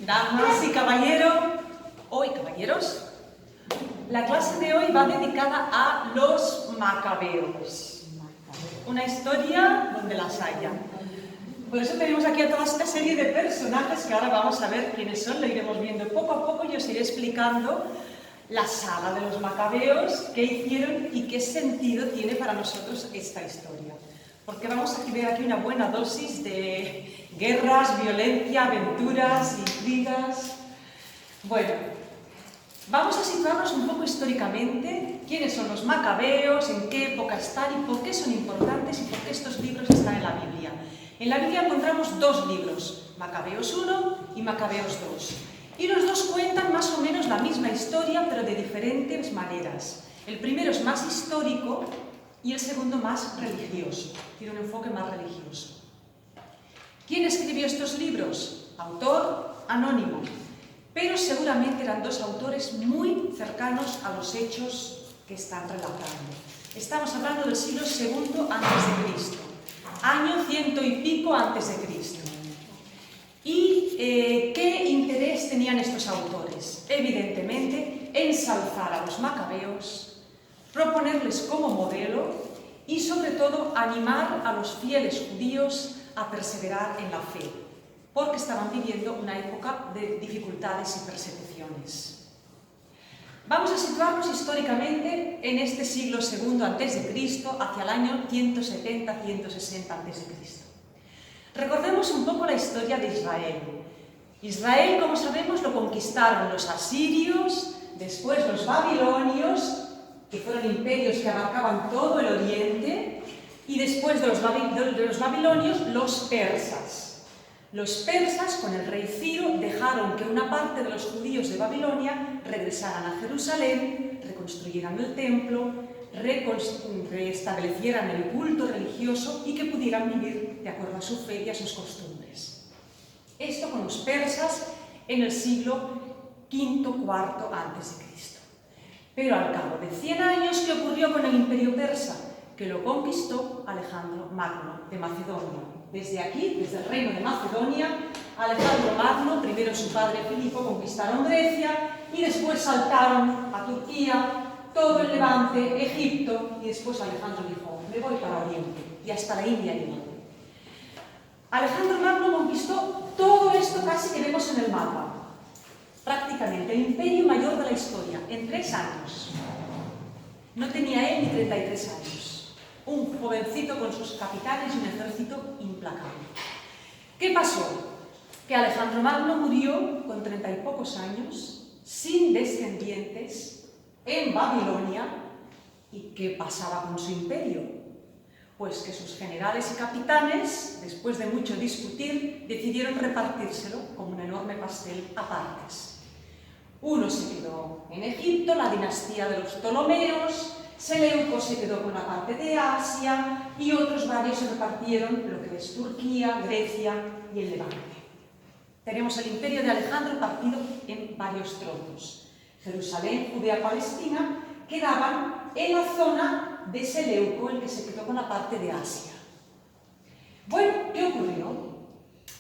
Damas y caballeros, la clase de hoy va dedicada a los macabeos, una historia donde las haya. Por eso tenemos aquí a toda esta serie de personajes que ahora vamos a ver quiénes son, lo iremos viendo poco a poco y os iré explicando la saga de los macabeos, qué hicieron y qué sentido tiene para nosotros esta historia. Porque vamos a ver aquí una buena dosis de guerras, violencia, aventuras, intrigas. Bueno, vamos a situarnos un poco históricamente, quiénes son los macabeos, en qué época están y por qué son importantes y por qué estos libros están en la Biblia. En la Biblia encontramos dos libros, Macabeos 1 y Macabeos 2. Y los dos cuentan más o menos la misma historia, pero de diferentes maneras. El primero es más histórico y el segundo más religioso, tiene un enfoque más religioso. ¿Quién escribió estos libros? Autor anónimo, pero seguramente eran dos autores muy cercanos a los hechos que están relatando. Estamos hablando del siglo II a.C., año 100 y pico a.C. ¿Y qué interés tenían estos autores? Evidentemente, ensalzar a los macabeos, proponerles como modelo y, sobre todo, animar a los fieles judíos a perseverar en la fe, porque estaban viviendo una época de dificultades y persecuciones. Vamos a situarnos históricamente en este siglo II a.C., hacia el año 170-160 a.C. Recordemos un poco la historia de Israel. Israel, como sabemos, lo conquistaron los asirios, después los babilonios, que fueron imperios que abarcaban todo el oriente, y después de los babilonios, los persas. Los persas, con el rey Ciro, dejaron que una parte de los judíos de Babilonia regresaran a Jerusalén, reconstruyeran el templo, restablecieran el culto religioso y que pudieran vivir de acuerdo a su fe y a sus costumbres. Esto con los persas en el siglo V-IV a.C. Pero al cabo de 100 años, ¿qué ocurrió con el imperio persa? Que lo conquistó Alejandro Magno de Macedonia. Desde aquí, desde el reino de Macedonia, Alejandro Magno, primero su padre Filipo, conquistaron Grecia y después saltaron a Turquía, todo el Levante, Egipto, y después Alejandro dijo, me voy para Oriente, y hasta la India llegó. Alejandro Magno conquistó todo esto casi que vemos en el mapa. Prácticamente el imperio mayor de la historia, en 3 años. No tenía él ni 33 años. Un jovencito con sus capitanes y un ejército implacable. ¿Qué pasó? Que Alejandro Magno murió con 30 y pocos años, sin descendientes, en Babilonia. ¿Y qué pasaba con su imperio? Pues que sus generales y capitanes, después de mucho discutir, decidieron repartírselo como un enorme pastel a partes. Uno se quedó en Egipto, la dinastía de los Ptolomeos, Seleuco se quedó con la parte de Asia y otros varios se repartieron lo que es Turquía, Grecia y el Levante. Tenemos el imperio de Alejandro partido en varios trozos. Jerusalén, Judea, Palestina quedaban en la zona de Seleuco, el que se quedó con la parte de Asia. Bueno, ¿qué ocurrió?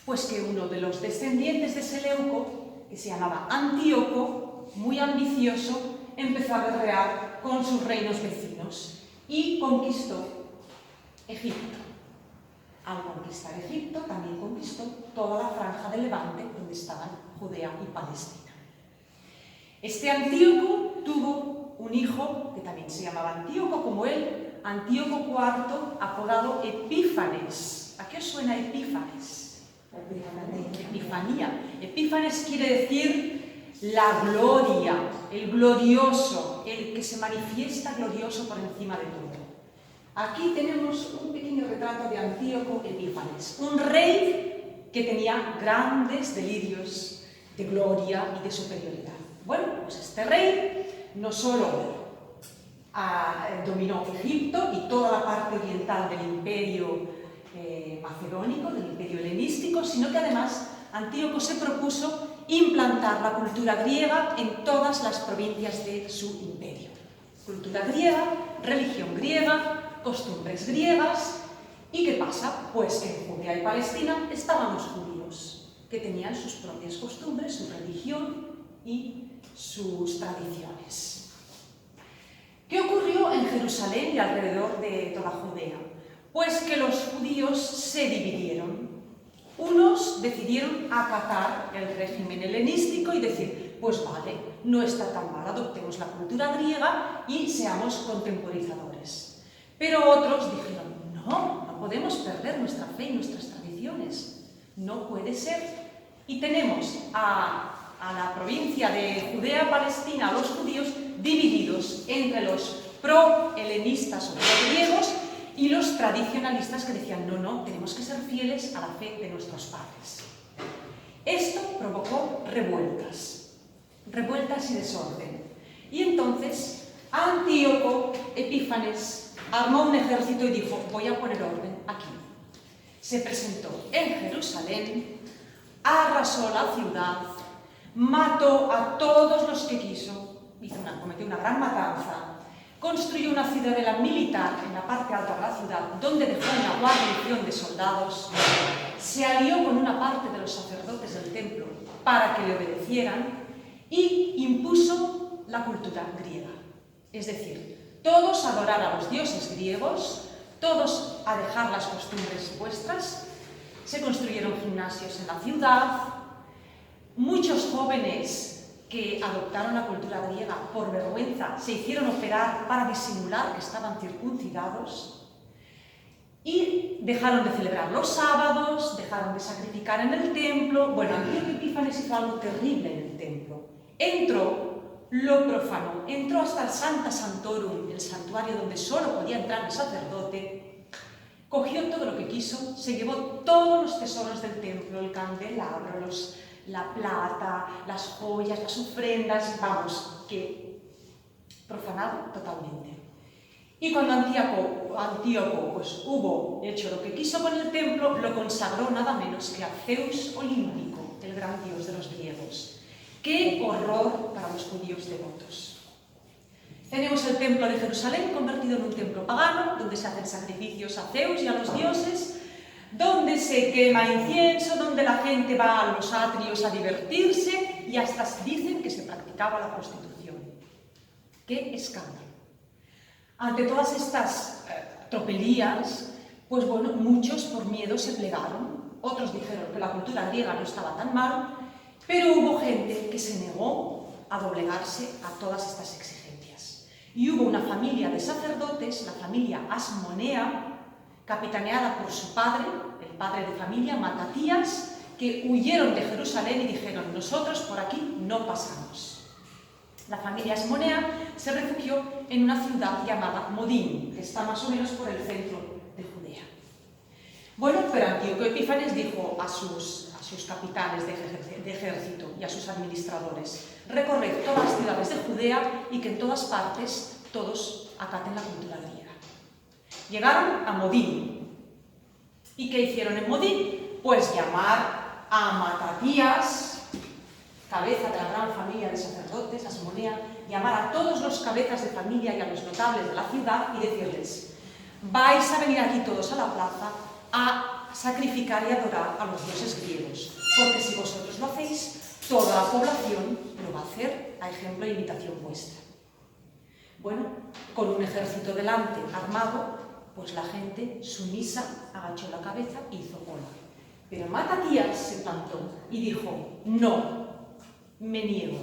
Pues que uno de los descendientes de Seleuco, que se llamaba Antíoco, muy ambicioso, empezó a guerrear con sus reinos vecinos y conquistó Egipto. Al conquistar Egipto, también conquistó toda la franja del Levante, donde estaban Judea y Palestina. Este Antíoco tuvo un hijo que también se llamaba Antíoco, como él, Antíoco IV, apodado Epífanes. ¿A qué os suena Epífanes? Epifanía. Epífanes quiere decir la gloria, el glorioso, el que se manifiesta glorioso por encima de todo. Aquí tenemos un pequeño retrato de Antíoco Epífanes, un rey que tenía grandes delirios de gloria y de superioridad. Bueno, pues este rey no solo dominó Egipto y toda la parte oriental del imperio macedónico, del imperio helenístico, sino que además Antíoco se propuso implantar la cultura griega en todas las provincias de su imperio. Cultura griega, religión griega, costumbres griegas. ¿Y qué pasa? Pues que en Judea y Palestina estaban los judíos, que tenían sus propias costumbres, su religión y sus tradiciones. ¿Qué ocurrió en Jerusalén y alrededor de toda Judea? Pues que los judíos se dividieron. Unos decidieron acatar el régimen helenístico y decir, pues vale, no está tan mal, adoptemos la cultura griega y seamos contemporizadores. Pero otros dijeron, no podemos perder nuestra fe y nuestras tradiciones, no puede ser. Y tenemos a la provincia de Judea-Palestina, a los judíos, divididos entre los pro-helenistas o pro-griegos y los tradicionalistas que decían, no, tenemos que ser fieles a la fe de nuestros padres. Esto provocó revueltas y desorden. Y entonces Antíoco Epífanes armó un ejército y dijo, voy a poner orden aquí. Se presentó en Jerusalén, arrasó la ciudad, mató a todos los que quiso, cometió una gran matanza, construyó una ciudadela militar en la parte alta de la ciudad, donde dejó una guarnición de soldados, se alió con una parte de los sacerdotes del templo para que le obedecieran y impuso la cultura griega. Es decir, todos a adorar a los dioses griegos, todos a dejar las costumbres vuestras, se construyeron gimnasios en la ciudad, muchos jóvenes que adoptaron la cultura griega por vergüenza se hicieron operar para disimular que estaban circuncidados y dejaron de celebrar los sábados, dejaron de sacrificar en el templo. Bueno, Antíoco Epífanes hizo algo terrible en el templo. Lo profanó, entró hasta el Sancta Sanctorum, el santuario donde solo podía entrar el sacerdote, cogió todo lo que quiso, se llevó todos los tesoros del templo, el candelabro, la plata, las joyas, las ofrendas, vamos, que profanado totalmente. Y cuando Antíoco pues, hubo hecho lo que quiso con el templo, lo consagró nada menos que a Zeus Olímpico, el gran dios de los griegos. ¡Qué horror para los judíos devotos! Tenemos el templo de Jerusalén convertido en un templo pagano, donde se hacen sacrificios a Zeus y a los dioses, donde se quema incienso, donde la gente va a los atrios a divertirse y hasta dicen que se practicaba la prostitución. ¡Qué escándalo! Ante todas estas tropelías, pues bueno, muchos por miedo se plegaron, otros dijeron que la cultura griega no estaba tan mal, pero hubo gente que se negó a doblegarse a todas estas exigencias. Y hubo una familia de sacerdotes, la familia Asmonea, capitaneada por su padre, el padre de familia, Matatías, que huyeron de Jerusalén y dijeron, nosotros por aquí no pasamos. La familia Asmonea se refugió en una ciudad llamada Modín, que está más o menos por el centro de Judea. Bueno, pero Antíoco Epífanes dijo a sus capitanes de ejército y a sus administradores, recorred todas las ciudades de Judea y que en todas partes todos acaten la cultura griega. Llegaron a Modín. ¿Y qué hicieron en Modín? Pues llamar a Matatías, cabeza de la gran familia de sacerdotes, Asmonea, llamar a todos los cabezas de familia y a los notables de la ciudad y decirles, vais a venir aquí todos a la plaza a sacrificar y adorar a los dioses griegos, porque si vosotros lo hacéis, toda la población lo va a hacer a ejemplo e imitación vuestra. Bueno, con un ejército delante, armado, pues la gente sumisa agachó la cabeza y hizo cola. Pero Matatías se plantó y dijo, no, me niego.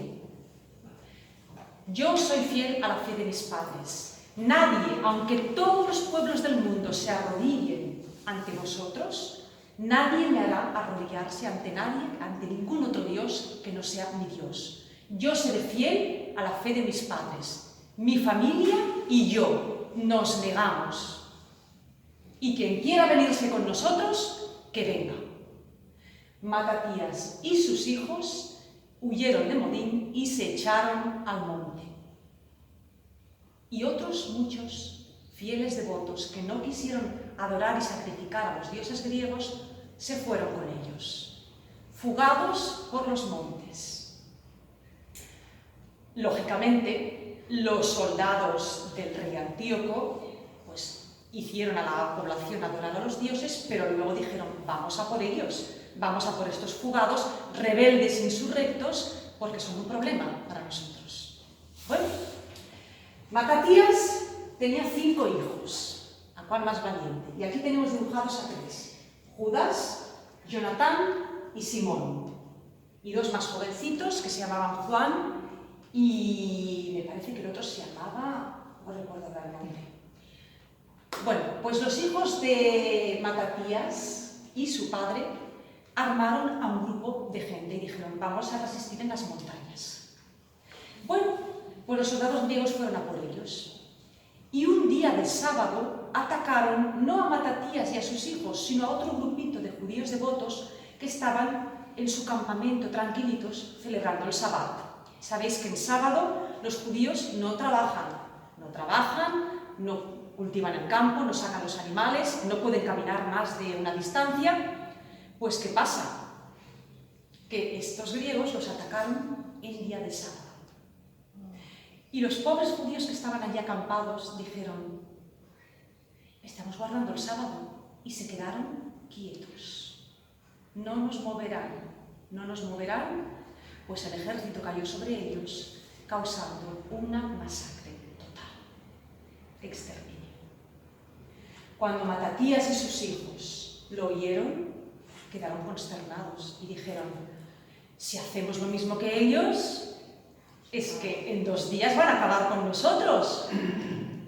Yo soy fiel a la fe de mis padres. Nadie, aunque todos los pueblos del mundo se arrodillen ante vosotros, nadie me hará arrodillarse ante nadie, ante ningún otro Dios que no sea mi Dios. Yo seré fiel a la fe de mis padres. Mi familia y yo nos negamos. y quien quiera venirse con nosotros, que venga. Matatías y sus hijos huyeron de Modín y se echaron al monte. Y otros muchos fieles devotos que no quisieron adorar y sacrificar a los dioses griegos se fueron con ellos, fugados por los montes. Lógicamente, los soldados del rey Antíoco pues hicieron a la población adorar a los dioses, pero luego dijeron, vamos a por ellos, vamos a por estos fugados, rebeldes, insurrectos, porque son un problema para nosotros. Bueno, Matatías tenía 5 hijos, ¿a cuál más valiente? Y aquí tenemos dibujados a 3, Judas, Jonatán y Simón, y 2 más jovencitos que se llamaban Juan y me parece que el otro se llamaba, no recuerdo el nombre. Bueno, pues los hijos de Matatías y su padre armaron a un grupo de gente y dijeron, vamos a resistir en las montañas. Bueno, pues los soldados griegos fueron a por ellos. Y un día de sábado atacaron no a Matatías y a sus hijos, sino a otro grupito de judíos devotos que estaban en su campamento tranquilitos celebrando el Sabbat. Sabéis que en sábado los judíos no trabajan, no cultivan el campo, no sacan los animales, no pueden caminar más de una distancia. Pues ¿qué pasa? Que estos griegos los atacaron el día de sábado. Y los pobres judíos que estaban allí acampados dijeron, estamos guardando el sábado, y se quedaron quietos. No nos moverán, pues el ejército cayó sobre ellos, causando una masacre total, exterminio. Cuando Matatías y sus hijos lo oyeron, quedaron consternados y dijeron, si hacemos lo mismo que ellos, es que en 2 días van a acabar con nosotros.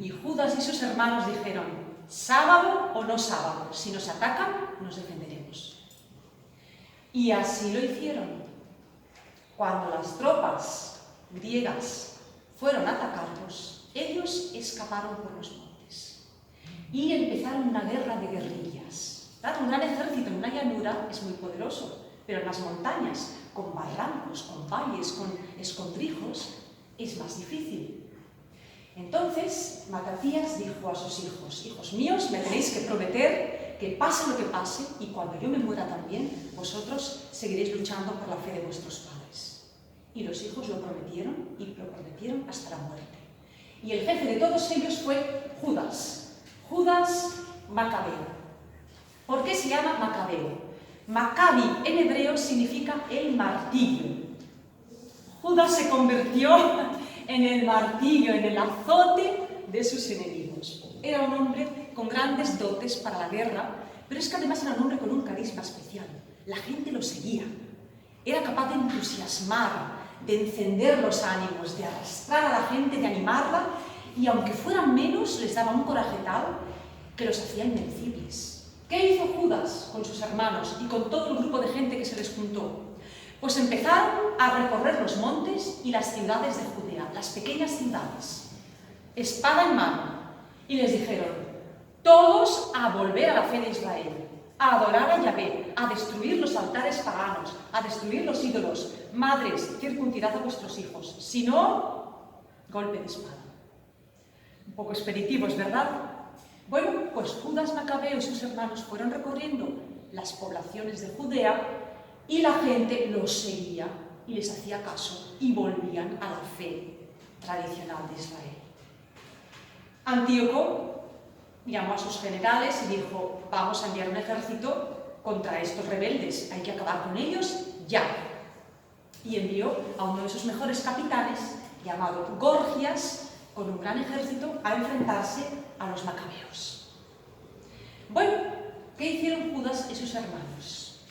Y Judas y sus hermanos dijeron, sábado o no sábado, si nos atacan, nos defenderemos. Y así lo hicieron. Cuando las tropas griegas fueron a atacarlos, ellos escaparon por los montes y empezaron una guerra de guerrillas. Claro, un gran ejército en una llanura es muy poderoso, pero en las montañas, con barrancos, con valles, con escondrijos, es más difícil. Entonces, Matatías dijo a sus hijos, hijos míos, me tenéis que prometer que pase lo que pase, y cuando yo me muera también, vosotros seguiréis luchando por la fe de vuestros padres. Y los hijos lo prometieron, y lo prometieron hasta la muerte. Y el jefe de todos ellos fue Judas Macabeo. ¿Por qué se llama Macabeo? Maccabi en hebreo significa el martillo. Judas se convirtió en el martillo, en el azote de sus enemigos. Era un hombre con grandes dotes para la guerra, pero es que además era un hombre con un carisma especial. La gente lo seguía. Era capaz de entusiasmar, de encender los ánimos, de arrastrar a la gente, de animarla, y aunque fueran menos, les daba un coraje tal que los hacía invencibles. ¿Qué hizo Judas con sus hermanos y con todo el grupo de gente que se les juntó? Pues empezaron a recorrer los montes y las ciudades de Judea, las pequeñas ciudades, espada en mano, y les dijeron, todos a volver a la fe de Israel, a adorar a Yahvé, a destruir los altares paganos, a destruir los ídolos. Madres, circuncidad a vuestros hijos, si no, golpe de espada. Un poco expeditivos, ¿verdad? Bueno, pues Judas Macabeo y sus hermanos fueron recorriendo las poblaciones de Judea y la gente los seguía y les hacía caso y volvían a la fe tradicional de Israel. Antíoco llamó a sus generales y dijo, vamos a enviar un ejército contra estos rebeldes, hay que acabar con ellos ya. Y envió a uno de sus mejores capitanes, llamado Gorgias, con un gran ejército a enfrentarse a los macabeos. Bueno, ¿qué hicieron Judas y sus hermanos?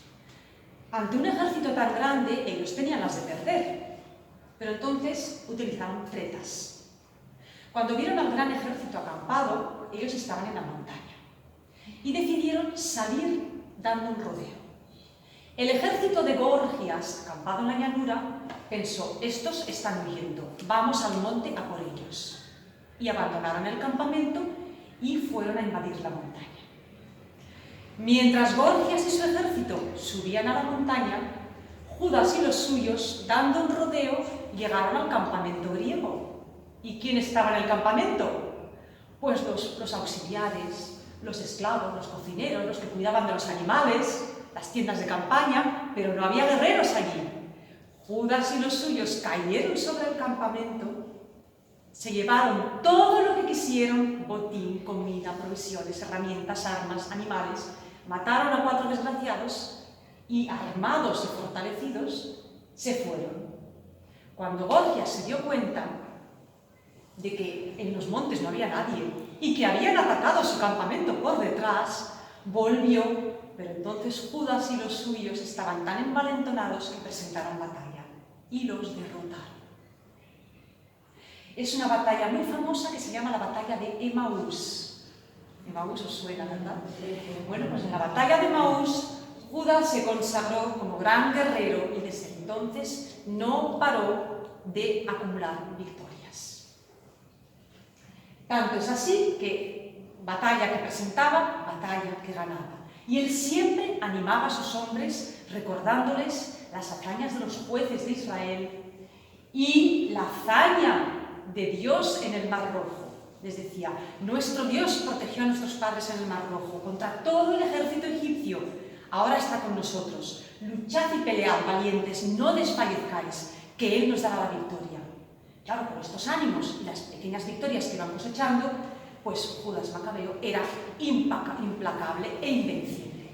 Ante un ejército tan grande, ellos tenían las de perder, pero entonces utilizaron tretas. Cuando vieron al gran ejército acampado, ellos estaban en la montaña y decidieron salir dando un rodeo. El ejército de Gorgias, acampado en la llanura, pensó, estos están huyendo, vamos al monte a por ellos. Y abandonaron el campamento y fueron a invadir la montaña. Mientras Gorgias y su ejército subían a la montaña, Judas y los suyos, dando un rodeo, llegaron al campamento griego. ¿Y quién estaba en el campamento? Pues los auxiliares, los esclavos, los cocineros, los que cuidaban de los animales, las tiendas de campaña, pero no había guerreros allí. Judas y los suyos cayeron sobre el campamento, se llevaron todo lo que quisieron, botín, comida, provisiones, herramientas, armas, animales, mataron a 4 desgraciados y, armados y fortalecidos, se fueron. Cuando Gorgias se dio cuenta de que en los montes no había nadie y que habían atacado su campamento por detrás, volvió, pero entonces Judas y los suyos estaban tan envalentonados que presentaron batalla y los derrotaron. Es una batalla muy famosa que se llama la batalla de Emaús. Emaús os suena, ¿verdad? Bueno, pues en la batalla de Emaús, Judas se consagró como gran guerrero y desde entonces no paró de acumular victorias. Tanto es así que batalla que presentaba, batalla que ganaba. Y él siempre animaba a sus hombres recordándoles las hazañas de los jueces de Israel y la hazaña de Dios en el Mar Rojo. Les decía, nuestro Dios protegió a nuestros padres en el Mar Rojo contra todo el ejército egipcio. Ahora está con nosotros. Luchad y pelead, valientes, no desfallezcáis, que Él nos dará la victoria. Claro, con estos ánimos y las pequeñas victorias que iban cosechando, pues Judas Macabeo era implacable e invencible.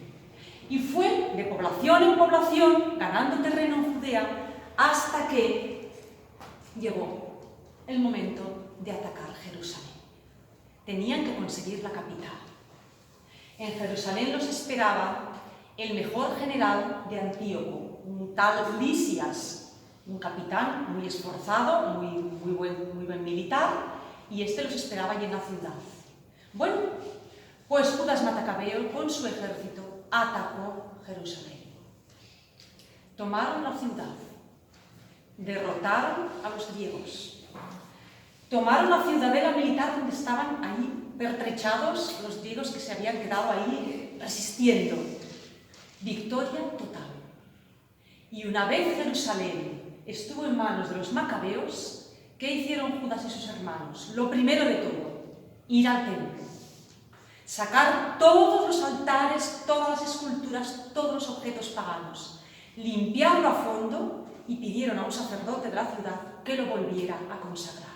Y fue de población en población, ganando terreno en Judea, hasta que llegó el momento de atacar Jerusalén. Tenían que conseguir la capital. En Jerusalén los esperaba el mejor general de Antíoco, un tal Lisias, un capitán muy esforzado, muy buen militar, y este los esperaba allí en la ciudad. Bueno, pues Judas Macabeo con su ejército atacó Jerusalén. Tomaron la ciudad, derrotaron a los griegos, tomaron la ciudadela militar donde estaban ahí pertrechados los griegos que se habían quedado ahí resistiendo. Victoria total. Y una vez Jerusalén estuvo en manos de los macabeos, ¿qué hicieron Judas y sus hermanos? Lo primero de todo, ir al templo. Sacar todos los altares, todas las esculturas, todos los objetos paganos. Limpiarlo a fondo y pidieron a un sacerdote de la ciudad que lo volviera a consagrar.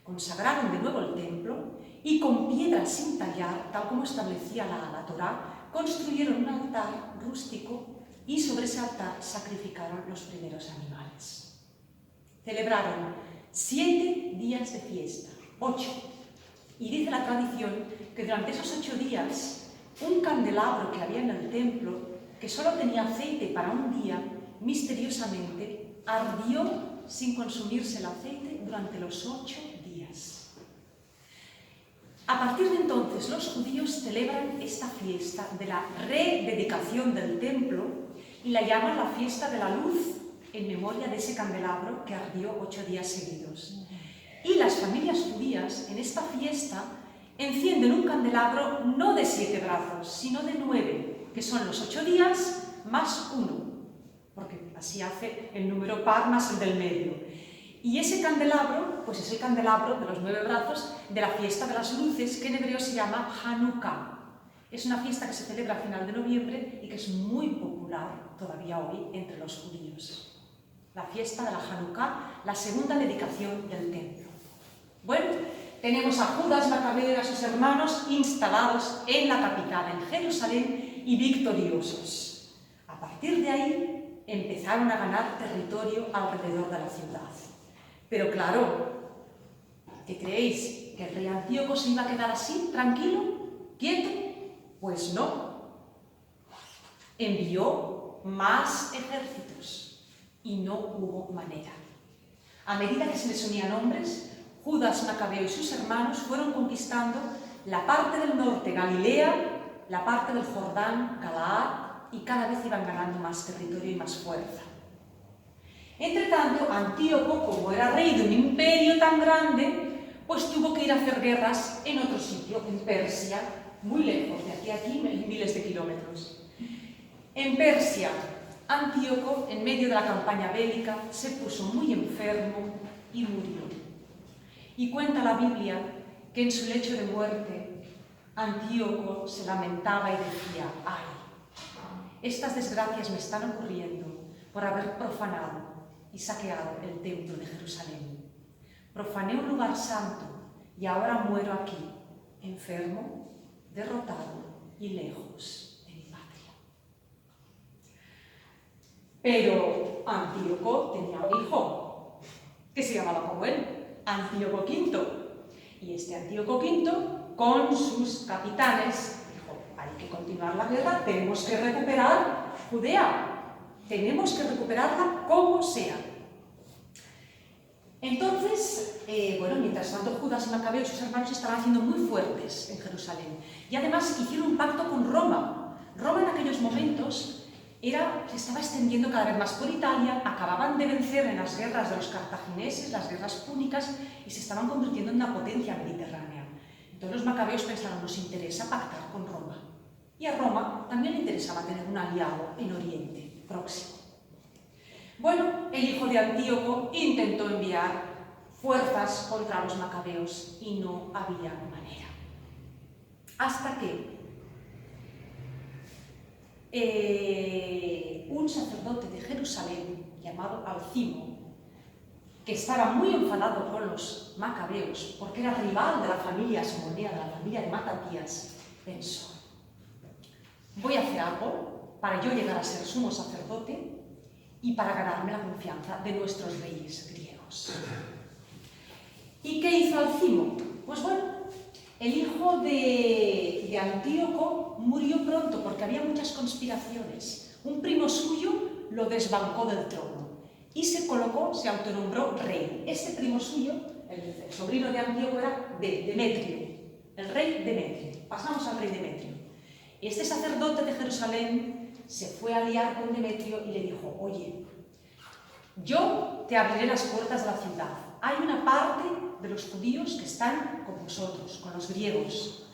Consagraron de nuevo el templo y con piedras sin tallar, tal como establecía la Torá, construyeron un altar rústico y sobre ese altar sacrificaron los primeros animales. Celebraron 7 días de fiesta, 8. Y dice la tradición que durante esos 8 días, un candelabro que había en el templo, que solo tenía aceite para un día, misteriosamente ardió sin consumirse el aceite durante los 8 días. A partir de entonces, los judíos celebran esta fiesta de la rededicación del templo y la llaman la fiesta de la luz, en memoria de ese candelabro que ardió 8 días seguidos. Y las familias judías, en esta fiesta, encienden un candelabro no de 7 brazos, sino de 9, que son los 8 días más 1, porque así hace el número par más el del medio. Y ese candelabro, pues es el candelabro de los 9 brazos de la fiesta de las luces, que en hebreo se llama Hanukkah. Es una fiesta que se celebra a final de noviembre y que es muy popular todavía hoy entre los judíos. La fiesta de la Hanukkah, la segunda dedicación del templo. Bueno, tenemos a Judas Macabeo y a sus hermanos instalados en la capital, en Jerusalén, y victoriosos. A partir de ahí empezaron a ganar territorio alrededor de la ciudad. Pero claro, ¿qué creéis? ¿Que el rey Antíoco se iba a quedar así, tranquilo, quieto? Pues no. Envió más ejércitos y no hubo manera. A medida que se les unían hombres, Judas Macabeo y sus hermanos fueron conquistando la parte del norte, Galilea, la parte del Jordán, Galaad, y cada vez iban ganando más territorio y más fuerza. Entre tanto, Antíoco, como era rey de un imperio tan grande, pues tuvo que ir a hacer guerras en otro sitio, en Persia, muy lejos, de aquí a aquí, miles de kilómetros. En Persia, Antíoco, en medio de la campaña bélica, se puso muy enfermo y murió. Y cuenta la Biblia que en su lecho de muerte, Antíoco se lamentaba y decía: ¡ay! Estas desgracias me están ocurriendo por haber profanado y saqueado el templo de Jerusalén. Profané un lugar santo y ahora muero aquí, enfermo, derrotado y lejos de mi patria. Pero Antíoco tenía un hijo que se llamaba como él, Antíoco V. Y este Antíoco V, con sus capitanes, dijo: hay que continuar la guerra, tenemos que recuperar Judea, tenemos que recuperarla como sea. Entonces, mientras tanto, Judas y Macabeo y sus hermanos estaban haciendo muy fuertes en Jerusalén. Y además hicieron un pacto con Roma. Roma en aquellos momentos se estaba extendiendo cada vez más por Italia, acababan de vencer en las guerras de los cartagineses, las guerras púnicas, y se estaban convirtiendo en una potencia mediterránea. Entonces los macabeos pensaron: nos interesa pactar con Roma. Y a Roma también le interesaba tener un aliado en Oriente Próximo. Bueno, el hijo de Antíoco intentó enviar fuerzas contra los macabeos y no había manera. Hasta que un sacerdote de Jerusalén llamado Alcimo, que estaba muy enfadado con los macabeos porque era rival de la familia simonea, de la familia de Matatías, pensó: voy a hacer algo para yo llegar a ser sumo sacerdote y para ganarme la confianza de nuestros reyes griegos. ¿Y qué hizo Alcimo? Pues bueno, el hijo de Antíoco murió pronto porque había muchas conspiraciones. Un primo suyo lo desbancó del trono y se autonombró rey. Este primo suyo, el sobrino de Antíoco, era Demetrio, el rey Demetrio. Pasamos al rey Demetrio. Este sacerdote de Jerusalén se fue a aliar con Demetrio y le dijo: oye, yo te abriré las puertas de la ciudad. Hay una parte de los judíos que están con vosotros, con los griegos.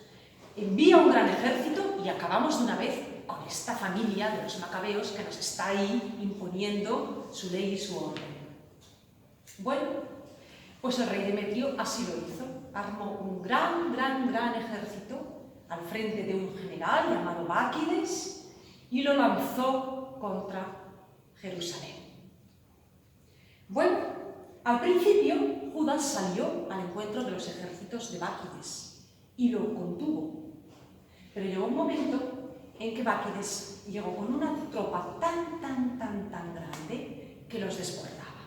Envía un gran ejército y acabamos de una vez con esta familia de los macabeos que nos está ahí imponiendo su ley y su orden. Bueno, pues el rey Demetrio así lo hizo. Armó un gran ejército al frente de un general llamado Báquides y lo lanzó contra Jerusalén. Bueno, al principio Judas salió al encuentro de los ejércitos de Báquides y lo contuvo. Pero llegó un momento en que Báquides llegó con una tropa tan grande que los desbordaba.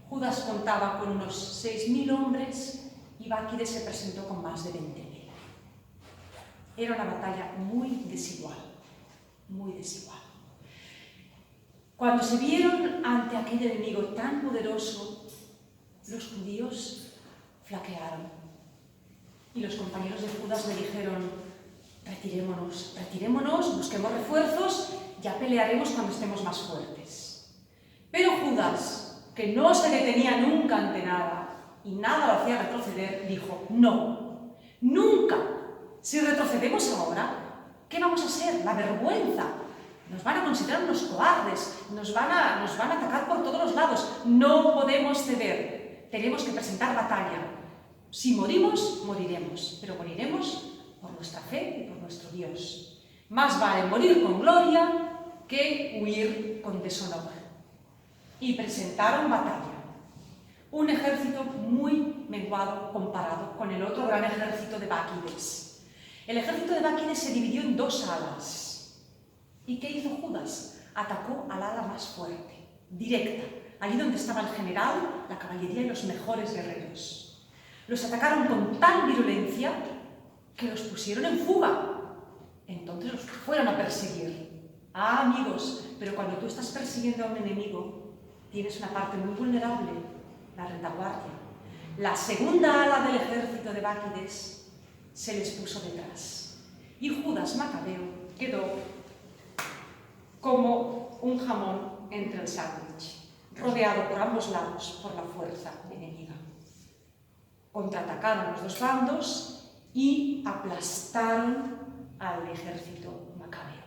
Judas contaba con unos 6.000 hombres y Báquides se presentó con más de 20.000. Era una batalla muy desigual, muy desigual. Cuando se vieron ante aquel enemigo tan poderoso, los judíos flaquearon. Y los compañeros de Judas le dijeron: retirémonos, busquemos refuerzos, ya pelearemos cuando estemos más fuertes. Pero Judas, que no se detenía nunca ante nada y nada lo hacía retroceder, dijo: no, nunca. Si retrocedemos ahora, ¿qué vamos a hacer? La vergüenza. Nos van a considerar unos cobardes, nos van a atacar por todos los lados. No podemos ceder, tenemos que presentar batalla. Si morimos, moriremos, pero moriremos por nuestra fe y por nuestro Dios. Más vale morir con gloria que huir con deshonor. Y presentaron batalla. Un ejército muy menguado comparado con el otro gran ejército de Báquides. El ejército de Báquides se dividió en 2 alas. ¿Y qué hizo Judas? Atacó al ala más fuerte, directa, allí donde estaba el general, la caballería y los mejores guerreros. Los atacaron con tal virulencia que los pusieron en fuga. Entonces los fueron a perseguir. Ah, amigos, pero cuando tú estás persiguiendo a un enemigo, tienes una parte muy vulnerable, la retaguardia. La segunda ala del ejército de Báquides se les puso detrás. Y Judas Macabeo quedó como un jamón entre el sándwich, rodeado por ambos lados por la fuerza enemiga. Contraatacaron los dos bandos y aplastaron al ejército macabeo.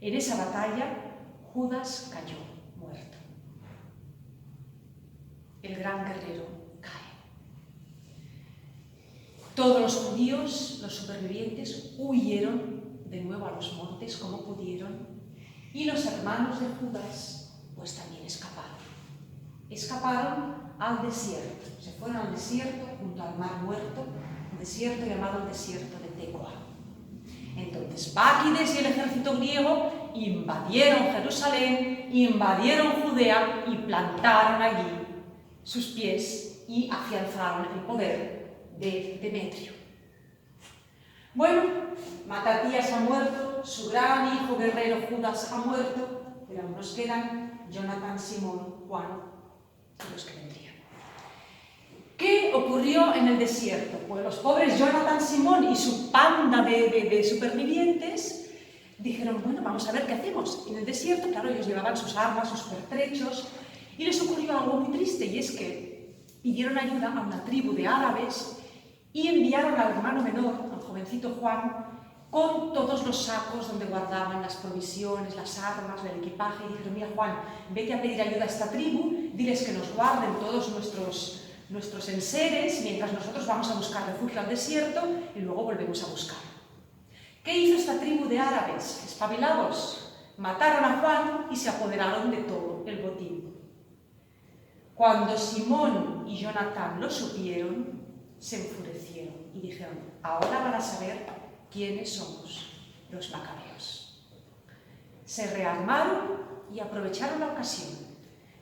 En esa batalla, Judas cayó muerto. El gran guerrero cae. Todos los judíos, los supervivientes, huyeron de nuevo a los montes como pudieron, y los hermanos de Judas pues también escaparon. Escaparon al desierto, se fueron al desierto junto al mar muerto, un desierto llamado el desierto de Tecoa. Entonces Báquides y el ejército griego invadieron Jerusalén, invadieron Judea y plantaron allí sus pies y afianzaron el poder de Demetrio. Bueno, Matatías ha muerto, su gran hijo guerrero Judas ha muerto, pero aún nos quedan Jonatán, Simón, Juan y los que vendrían. ¿Qué ocurrió en el desierto? Pues los pobres Jonatán, Simón y su panda de supervivientes dijeron, bueno, vamos a ver qué hacemos. En el desierto, claro, ellos llevaban sus armas, sus pertrechos, y les ocurrió algo muy triste, y es que pidieron ayuda a una tribu de árabes y enviaron al hermano menor, al jovencito Juan, con todos los sacos donde guardaban las provisiones, las armas, el equipaje, y dijeron, mira Juan, vete a pedir ayuda a esta tribu, diles que nos guarden todos nuestros enseres, mientras nosotros vamos a buscar refugio al desierto y luego volvemos a buscar. ¿Qué hizo esta tribu de árabes? Espabilados, mataron a Juan y se apoderaron de todo el botín. Cuando Simón y Jonatán lo supieron, se enfurecieron y dijeron, ahora van a saber quiénes somos los macabeos. Se rearmaron y aprovecharon la ocasión.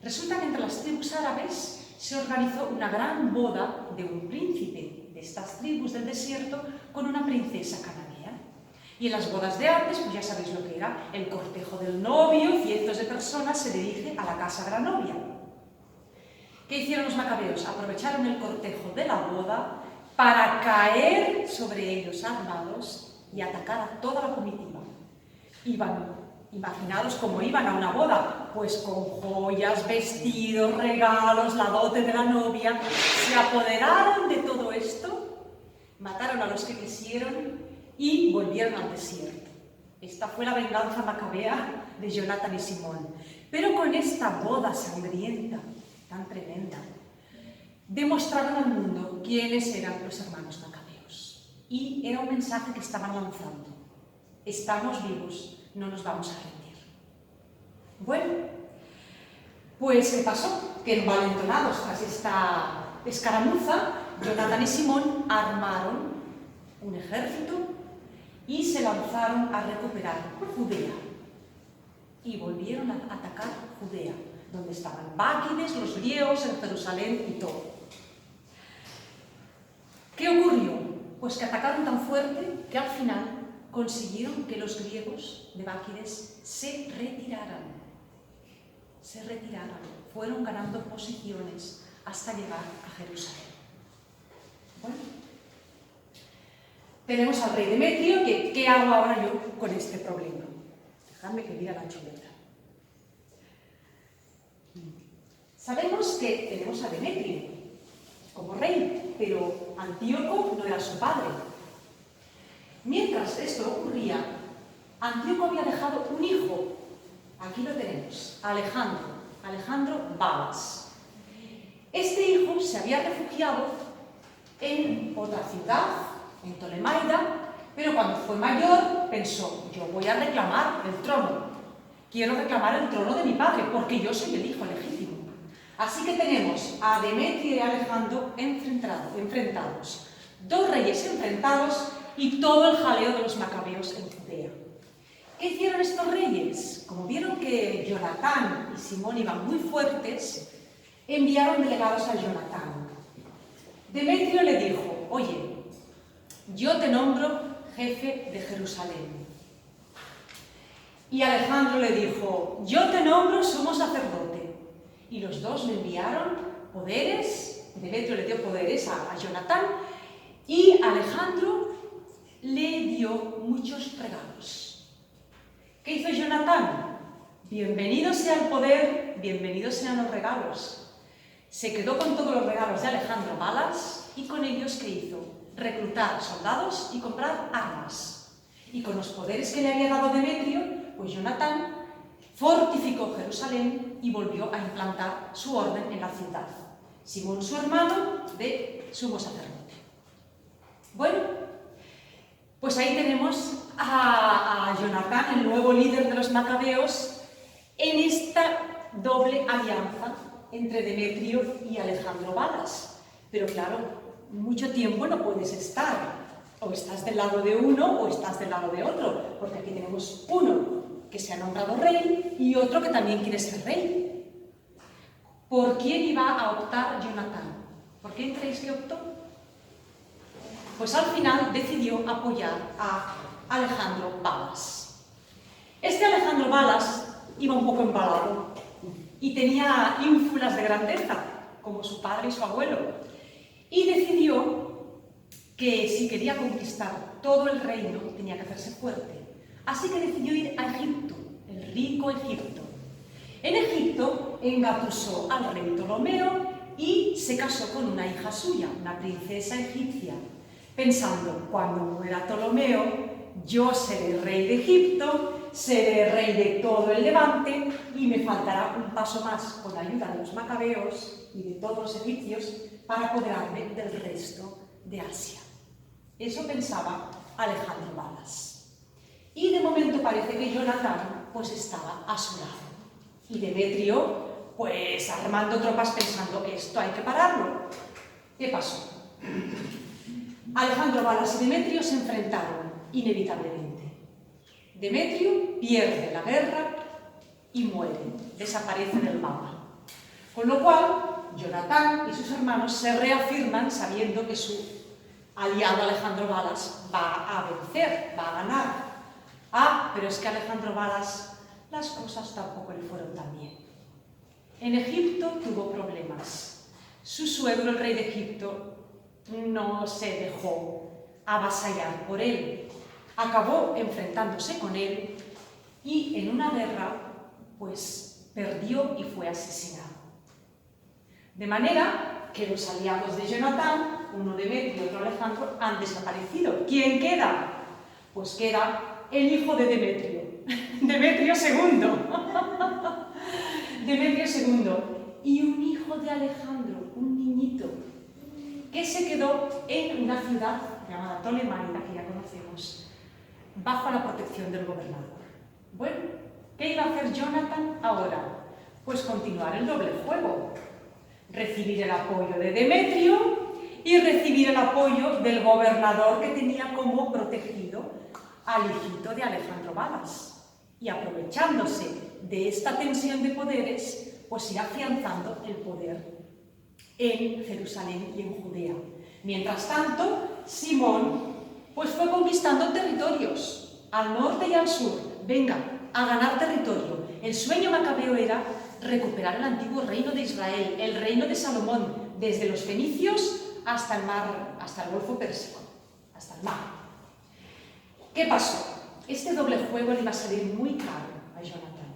Resulta que entre las tribus árabes se organizó una gran boda de un príncipe de estas tribus del desierto con una princesa cananea. Y en las bodas de antes, pues ya sabéis lo que era, el cortejo del novio, cientos de personas se dirigen a la casa de la novia. ¿Qué hicieron los macabeos? Aprovecharon el cortejo de la boda para caer sobre ellos armados y atacar a toda la comitiva. Imaginaos cómo iban a una boda, pues con joyas, vestidos, regalos, la dote de la novia. Se apoderaron de todo esto, mataron a los que quisieron y volvieron al desierto. Esta fue la venganza macabea de Jonatán y Simón. Pero con esta boda sangrienta, tan tremenda, demostraron al mundo quiénes eran los hermanos macabeos. Y era un mensaje que estaban lanzando. Estamos vivos, no nos vamos a rendir. Bueno, pues ¿qué pasó? Que envalentonados tras esta escaramuza, Jonatán y Simón armaron un ejército y se lanzaron a recuperar Judea. Y volvieron a atacar Judea, donde estaban Báquides, los griegos, en Jerusalén y todo. ¿Qué ocurrió? Pues que atacaron tan fuerte que al final consiguieron que los griegos de Báquides se retiraran. Fueron ganando posiciones hasta llegar a Jerusalén. Bueno, tenemos al rey Demetrio, que ¿qué hago ahora yo con este problema? Dejadme que mire la chuleta. Sabemos que tenemos a Demetrio como rey, pero Antíoco no era su padre. Mientras esto ocurría, Antíoco había dejado un hijo. Aquí lo tenemos, Alejandro Balas. Este hijo se había refugiado en otra ciudad, en Ptolemaida, pero cuando fue mayor pensó, yo voy a reclamar el trono. Quiero reclamar el trono de mi padre, porque yo soy el hijo legítimo. Así que tenemos a Demetrio y a Alejandro enfrentados. Dos reyes enfrentados y todo el jaleo de los macabeos en Judea. ¿Qué hicieron estos reyes? Como vieron que Jonatán y Simón iban muy fuertes, enviaron delegados a Jonatán. Demetrio le dijo, oye, yo te nombro jefe de Jerusalén. Y Alejandro le dijo, yo te nombro sumo sacerdote. Y los dos le enviaron poderes, Demetrio le dio poderes a Jonatán, y Alejandro le dio muchos regalos. ¿Qué hizo Jonatán? Bienvenido sea el poder, bienvenidos sean los regalos. Se quedó con todos los regalos de Alejandro Balas ¿Y con ellos qué hizo? Reclutar soldados y comprar armas. Y con los poderes que le había dado Demetrio, pues Jonatán fortificó Jerusalén y volvió a implantar su orden en la ciudad. Simón, su hermano, de sumo sacerdote. Bueno, pues ahí tenemos a Jonatán, el nuevo líder de los macabeos, en esta doble alianza entre Demetrio y Alejandro Balas. Pero claro, mucho tiempo no puedes estar. O estás del lado de uno o estás del lado de otro, porque aquí tenemos uno que se ha nombrado rey y otro que también quiere ser rey. ¿Por quién iba a optar Jonatán? ¿Por quién creéis que optó? Pues al final decidió apoyar a Alejandro Balas. Este Alejandro Balas iba un poco embalado y tenía ínfulas de grandeza, como su padre y su abuelo, y decidió que si quería conquistar todo el reino tenía que hacerse fuerte. Así que decidió ir a Egipto, el rico Egipto. En Egipto engatusó al rey Ptolomeo y se casó con una hija suya, una princesa egipcia, pensando, cuando muera Ptolomeo, yo seré rey de Egipto, seré rey de todo el Levante y me faltará un paso más con la ayuda de los macabeos y de todos los egipcios para apoderarme del resto de Asia. Eso pensaba Alejandro Balas. Y de momento parece que Jonatán pues estaba a su lado. Y Demetrio pues armando tropas pensando, esto hay que pararlo. ¿Qué pasó? Alejandro Balas y Demetrio se enfrentaron inevitablemente. Demetrio pierde la guerra y muere, desaparece del mapa. Con lo cual, Jonatán y sus hermanos se reafirman sabiendo que su aliado Alejandro Balas va a vencer, va a ganar. Ah, pero es que Alejandro Balas las cosas tampoco le fueron tan bien. En Egipto tuvo problemas. Su suegro, el rey de Egipto, no se dejó avasallar por él. Acabó enfrentándose con él y en una guerra, pues, perdió y fue asesinado. De manera que los aliados de Jonatán, uno Demetrio y otro Alejandro, han desaparecido. ¿Quién queda? Pues queda el hijo de Demetrio, Demetrio II. Demetrio II. Y un hijo de Alejandro, un niñito, que se quedó en una ciudad llamada Ptolemaida, que ya conocemos, bajo la protección del gobernador. Bueno, ¿qué iba a hacer Jonatán ahora? Pues continuar el doble juego. Recibir el apoyo de Demetrio y recibir el apoyo del gobernador que tenía como protegido al hijito de Alejandro Balas. Y aprovechándose de esta tensión de poderes, pues ir afianzando el poder en Jerusalén y en Judea. Mientras tanto, Simón pues fue conquistando territorios, al norte y al sur. Venga, a ganar territorio. El sueño macabeo era recuperar el antiguo reino de Israel, el reino de Salomón, desde los fenicios hasta el mar, hasta el Golfo Pérsico, hasta el mar. ¿Qué pasó? Este doble juego le iba a salir muy caro a Jonatán.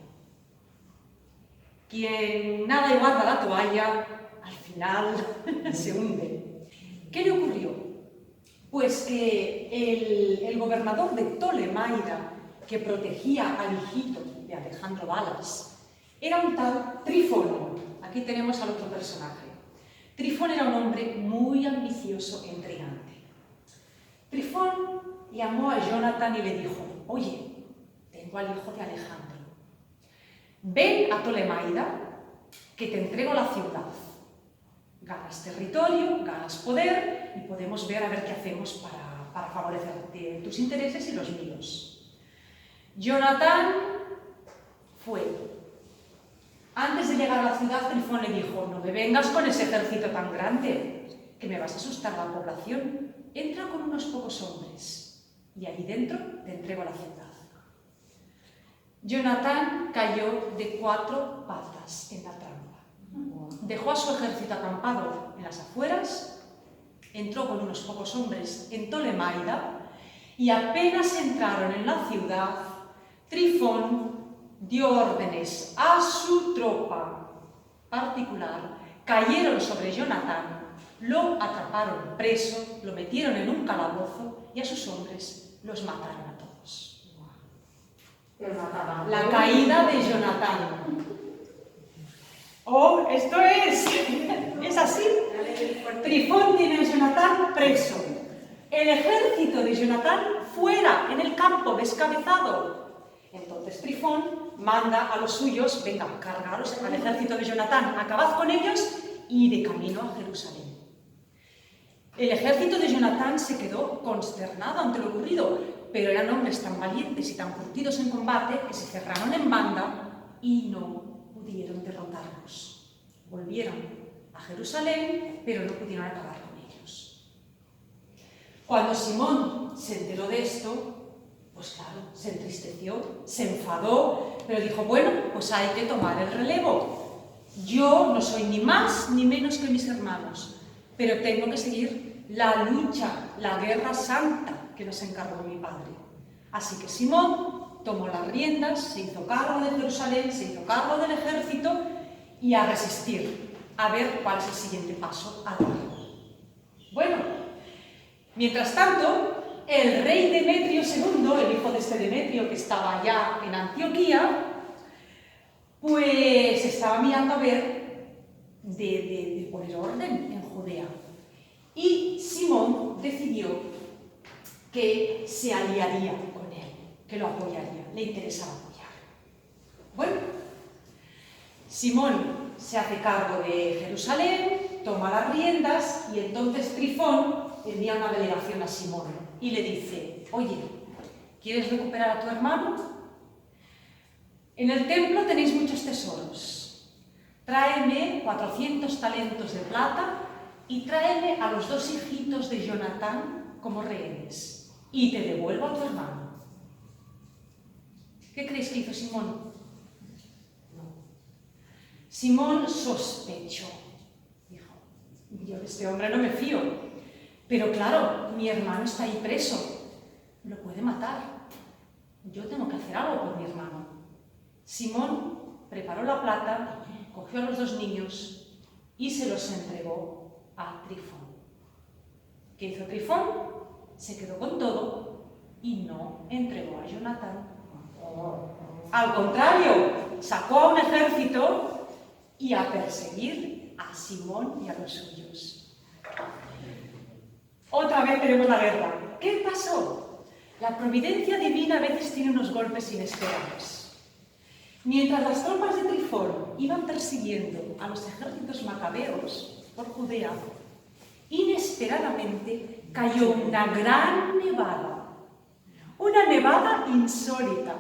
Quien nada y guarda la toalla, al final se hunde. ¿Qué le ocurrió? Pues que el gobernador de Ptolemaida, que protegía al hijito de Alejandro Balas, era un tal Trifón. Aquí tenemos al otro personaje. Trifón era un hombre muy ambicioso e intrigante. Trifón llamó a Jonatán y le dijo, oye, tengo al hijo de Alejandro. Ven a Ptolemaida, que te entrego la ciudad. Ganas territorio, ganas poder y podemos ver a ver qué hacemos para favorecer tus intereses y los míos. Jonatán fue. Antes de llegar a la ciudad, Trifón le dijo, no me vengas con ese ejército tan grande, que me vas a asustar a la población. Entra con unos pocos hombres y allí dentro te entrego la ciudad. Jonatán cayó de 4 patas en la trampa. Dejó a su ejército acampado en las afueras, entró con unos pocos hombres en Ptolemaida y apenas entraron en la ciudad, Trifón dio órdenes a su tropa particular, cayeron sobre Jonatán lo atraparon preso, lo metieron en un calabozo y a sus hombres los mataron a todos. La caída de Jonatán. Oh, esto es así. Trifón tiene a Jonatán preso. El ejército de Jonatán fuera, en el campo, descabezado. Entonces Trifón manda a los suyos, venga, cargaros al ejército de Jonatán, acabad con ellos y de camino a Jerusalén. El ejército de Jonatán se quedó consternado ante lo ocurrido, pero eran hombres tan valientes y tan curtidos en combate que se cerraron en banda y no pudieron derrotarlos. Volvieron a Jerusalén, pero no pudieron acabar con ellos. Cuando Simón se enteró de esto, pues claro, se entristeció, se enfadó, pero dijo, bueno, pues hay que tomar el relevo. Yo no soy ni más ni menos que mis hermanos, pero tengo que seguir la lucha, la guerra santa que nos encargó mi padre. Así que Simón tomó las riendas, se hizo cargo de Jerusalén, se hizo cargo del ejército y a resistir, a ver cuál es el siguiente paso a dar. Bueno, mientras tanto, el rey Demetrio II, el hijo de este Demetrio que estaba allá en Antioquía, pues estaba mirando a ver de poner orden en Judea. Y Simón decidió que se aliaría con él, que lo apoyaría, le interesaba apoyar. Bueno, Simón se hace cargo de Jerusalén, toma las riendas y entonces Trifón envía una delegación a Simón y le dice, oye, ¿quieres recuperar a tu hermano? En el templo tenéis muchos tesoros. Tráeme 400 talentos de plata y tráeme a los 2 hijitos de Jonatán como rehenes, y te devuelvo a tu hermano. ¿Qué creéis que hizo Simón? No. Simón sospechó. Dijo, yo de este hombre no me fío, pero claro, mi hermano está ahí preso, lo puede matar. Yo tengo que hacer algo por mi hermano. Simón preparó la plata, cogió a los 2 niños y se los entregó a Trifón. ¿Qué hizo Trifón? Se quedó con todo y no entregó a Jonatán. Al contrario, sacó a un ejército y a perseguir a Simón y a los suyos. Otra vez tenemos la guerra. ¿Qué pasó? La providencia divina a veces tiene unos golpes inesperados. Mientras las tropas de Trifón iban persiguiendo a los ejércitos macabeos por Judea, inesperadamente cayó una gran nevada insólita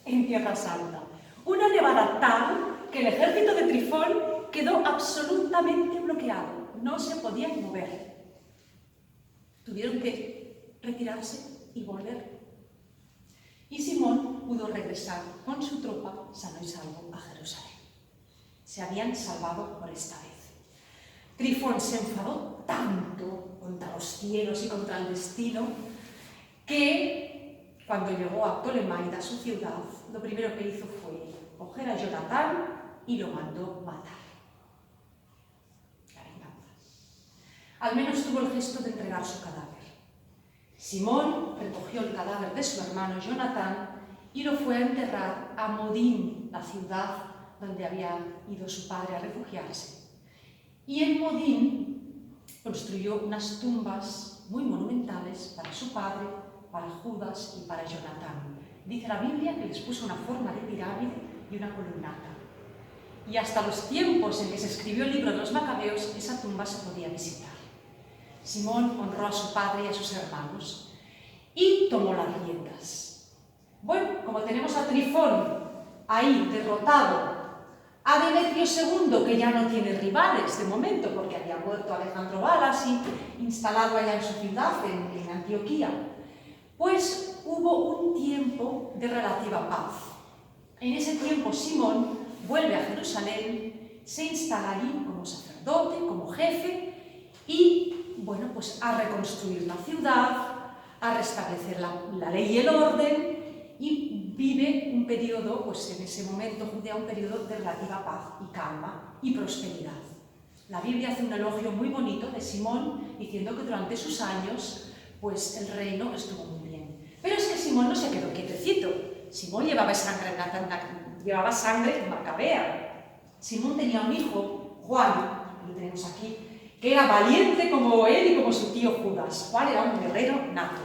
en Tierra Santa, una nevada tal que el ejército de Trifón quedó absolutamente bloqueado, no se podían mover. Tuvieron que retirarse y volver. Y Simón pudo regresar con su tropa sano y salvo a Jerusalén. Se habían salvado por esta vez. Trifón se enfadó tanto contra los cielos y contra el destino que cuando llegó a Ptolemaida, su ciudad, lo primero que hizo fue coger a Jonatán y lo mandó matar. La venganza. Al menos tuvo el gesto de entregar su cadáver. Simón recogió el cadáver de su hermano Jonatán y lo fue a enterrar a Modín, la ciudad donde había ido su padre a refugiarse. Y en Modín construyó unas tumbas muy monumentales para su padre, para Judas y para Jonatán. Dice la Biblia que les puso una forma de pirámide y una columnata. Y hasta los tiempos en que se escribió el libro de los Macabeos, esa tumba se podía visitar. Simón honró a su padre y a sus hermanos y tomó las riendas. Bueno, como tenemos a Trifón ahí derrotado, a Demetrio II, que ya no tiene rivales de momento, porque había muerto Alejandro Balas y instalado allá en su ciudad, en Antioquía, pues hubo un tiempo de relativa paz. En ese tiempo Simón vuelve a Jerusalén, se instala allí como sacerdote, como jefe, y bueno, pues a reconstruir la ciudad, a restablecer la ley y el orden, y vive un periodo, pues en ese momento Judea, un periodo de relativa paz y calma y prosperidad. La Biblia hace un elogio muy bonito de Simón, diciendo que durante sus años, pues el reino estuvo muy bien. Pero es que Simón no se quedó quietecito. Simón llevaba sangre macabea. Simón tenía un hijo, Juan, lo tenemos aquí, que era valiente como él y como su tío Judas. Juan era un guerrero nato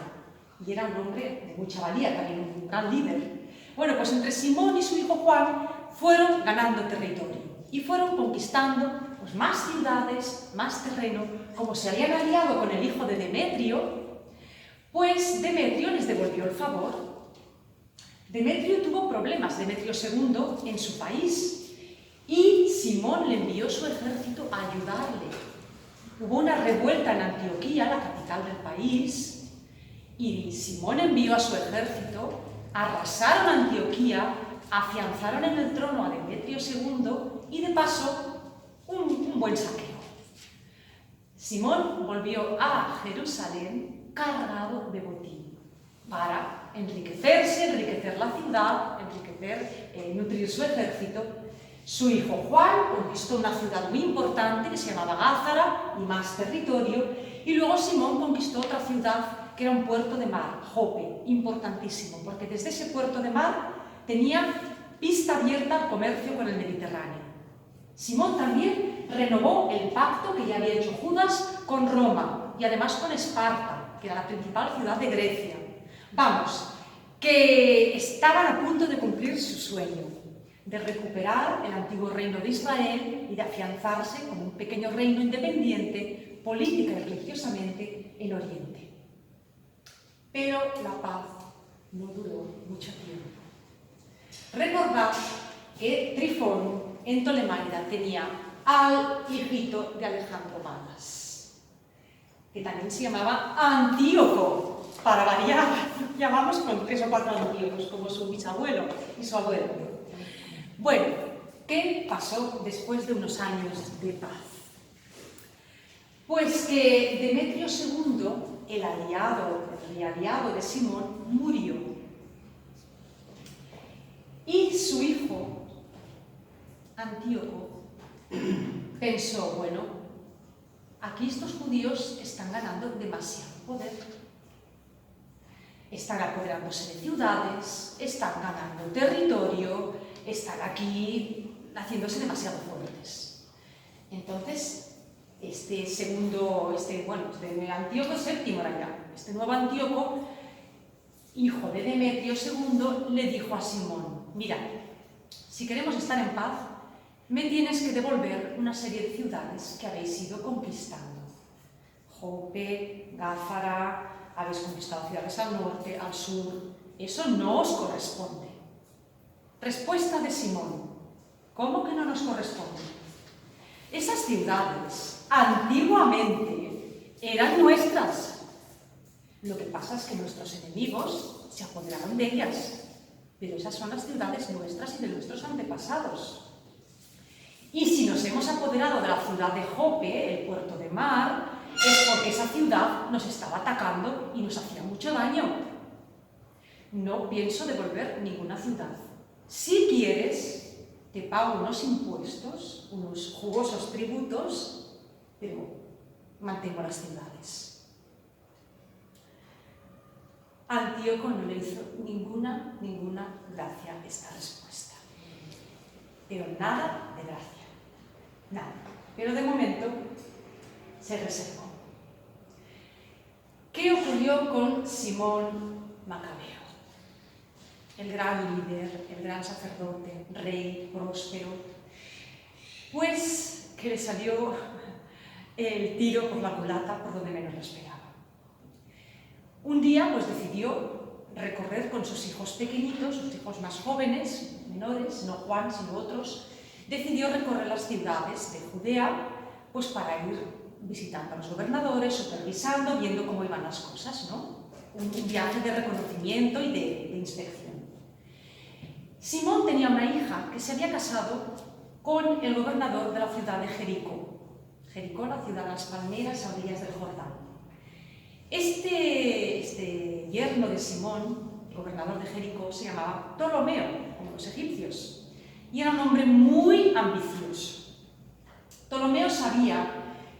y era un hombre de mucha valía, también un gran líder. Bueno, pues entre Simón y su hijo Juan fueron ganando territorio y fueron conquistando pues, más ciudades, más terreno. Como se habían aliado con el hijo de Demetrio, pues Demetrio les devolvió el favor. Demetrio tuvo problemas, Demetrio II, en su país y Simón le envió su ejército a ayudarle. Hubo una revuelta en Antioquía, la capital del país, y Simón envió a su ejército, arrasaron Antioquía, afianzaron en el trono a Demetrio II y de paso un buen saqueo. Simón volvió a Jerusalén cargado de botín para enriquecerse, enriquecer la ciudad, nutrir su ejército. Su hijo Juan conquistó una ciudad muy importante que se llamaba Gázara y más territorio, y luego Simón conquistó otra ciudad que era un puerto de mar, Jope, importantísimo, porque desde ese puerto de mar tenía pista abierta al comercio con el Mediterráneo. Simón también renovó el pacto que ya había hecho Judas con Roma y además con Esparta, que era la principal ciudad de Grecia. Vamos, que estaban a punto de cumplir su sueño, de recuperar el antiguo reino de Israel y de afianzarse como un pequeño reino independiente, política y religiosamente, en Oriente. Pero la paz no duró mucho tiempo. Recordad que Trifón en Ptolemaida tenía al hijito de Alejandro Magas, que también se llamaba Antíoco, para variar. Llamamos con 3 o 4 Antíocos, como su bisabuelo y su abuelo. Bueno, ¿qué pasó después de unos años de paz? Pues que Demetrio II, el aliado de Simón, murió. Y su hijo, Antíoco, pensó, bueno, aquí estos judíos están ganando demasiado poder. Están apoderándose de ciudades, están ganando territorio, están aquí haciéndose demasiado fuertes. Entonces, Antíoco VII era ya, este nuevo Antíoco, hijo de Demetrio II, le dijo a Simón, mira, si queremos estar en paz, me tienes que devolver una serie de ciudades que habéis ido conquistando. Jope, Gáfara, habéis conquistado ciudades al norte, al sur. Eso no os corresponde. Respuesta de Simón. ¿Cómo que no nos corresponde? Esas ciudades antiguamente eran nuestras. Lo que pasa es que nuestros enemigos se apoderaron de ellas. Pero esas son las ciudades nuestras y de nuestros antepasados. Y si nos hemos apoderado de la ciudad de Jope, el puerto de mar, es porque esa ciudad nos estaba atacando y nos hacía mucho daño. No pienso devolver ninguna ciudad. Si quieres, te pago unos impuestos, unos jugosos tributos, pero mantengo las ciudades. Antíoco no le hizo ninguna gracia esta respuesta. Pero nada de gracia. Nada. Pero de momento se reservó. ¿Qué ocurrió con Simón Macabeo? El gran líder, el gran sacerdote, rey, próspero. Pues que le salió el tiro por la culata por donde menos lo esperaba. Un día pues decidió recorrer con sus hijos pequeñitos, sus hijos más jóvenes, menores, no Juan sino otros, decidió recorrer las ciudades de Judea pues para ir visitando a los gobernadores, supervisando, viendo cómo iban las cosas, ¿no? Un viaje de reconocimiento y de inspección. Simón tenía una hija que se había casado con el gobernador de la ciudad de Jericó. Jericó, la ciudad de las palmeras a orillas del Jordán. Este yerno de Simón, el gobernador de Jericó, se llamaba Ptolomeo, como los egipcios, y era un hombre muy ambicioso. Ptolomeo sabía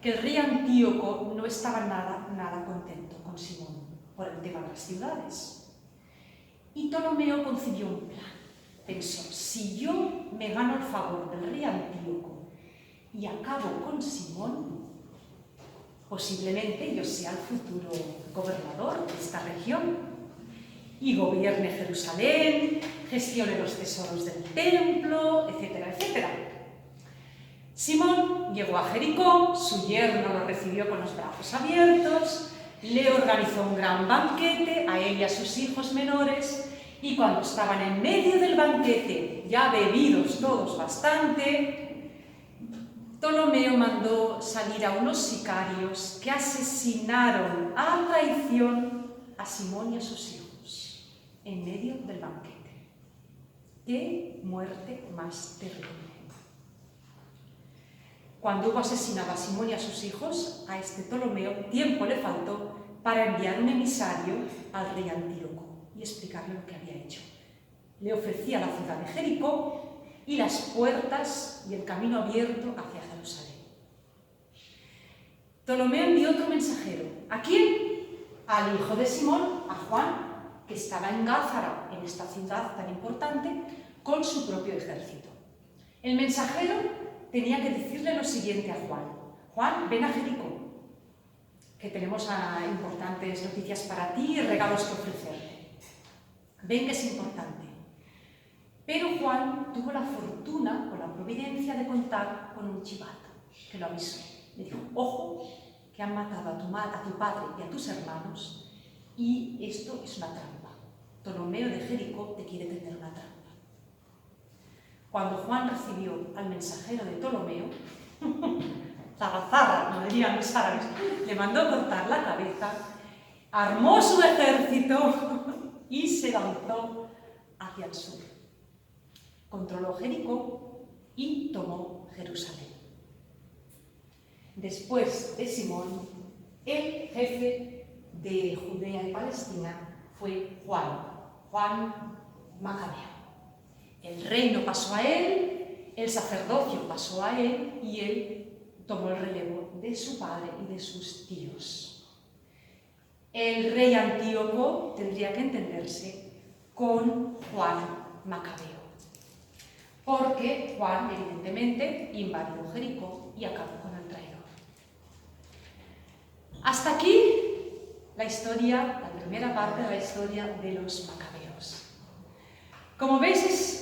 que el rey Antíoco no estaba nada contento con Simón por el tema de las ciudades. Y Ptolomeo concibió un plan. Pensó, si yo me gano el favor del rey Antíoco y acabo con Simón, posiblemente yo sea el futuro gobernador de esta región y gobierne Jerusalén, gestione los tesoros del templo, etcétera, etcétera. Simón llegó a Jericó, su yerno lo recibió con los brazos abiertos, le organizó un gran banquete a él y a sus hijos menores, y cuando estaban en medio del banquete, ya bebidos todos bastante, Ptolomeo mandó salir a unos sicarios que asesinaron a traición a Simón y a sus hijos en medio del banquete. ¡Qué muerte más terrible! Cuando hubo asesinado a Simón y a sus hijos, a este Ptolomeo tiempo le faltó para enviar un emisario al rey Antíoco y explicarle lo que había hecho. Le ofrecía la ciudad de Jericó y las puertas y el camino abierto hacia Jerusalén. Ptolomeo envió otro mensajero. ¿A quién? Al hijo de Simón, a Juan, que estaba en Gázara, en esta ciudad tan importante, con su propio ejército. El mensajero tenía que decirle lo siguiente a Juan. Juan, ven a Jericó, que tenemos importantes noticias para ti y regalos que ofrecerte. Ven que es importante. Pero Juan tuvo la fortuna o la providencia de contar con un chivato que lo avisó. Le dijo, ojo, que han matado a tu padre y a tus hermanos y esto es una trampa. Ptolomeo de Jericó te quiere tender una trampa. Cuando Juan recibió al mensajero de Ptolomeo, zarra, como dirían los árabes, le mandó cortar la cabeza, armó su ejército y se lanzó hacia el sur. Controló Jericó y tomó Jerusalén. Después de Simón, el jefe de Judea y Palestina fue Juan Macabeo. El reino pasó a él, el sacerdocio pasó a él y él tomó el relevo de su padre y de sus tíos. El rey Antíoco tendría que entenderse con Juan Macabeo, porque Juan, evidentemente, invadió Jericó y acabó con el traidor. Hasta aquí la historia, la primera parte de la historia de los macabeos. Como veis,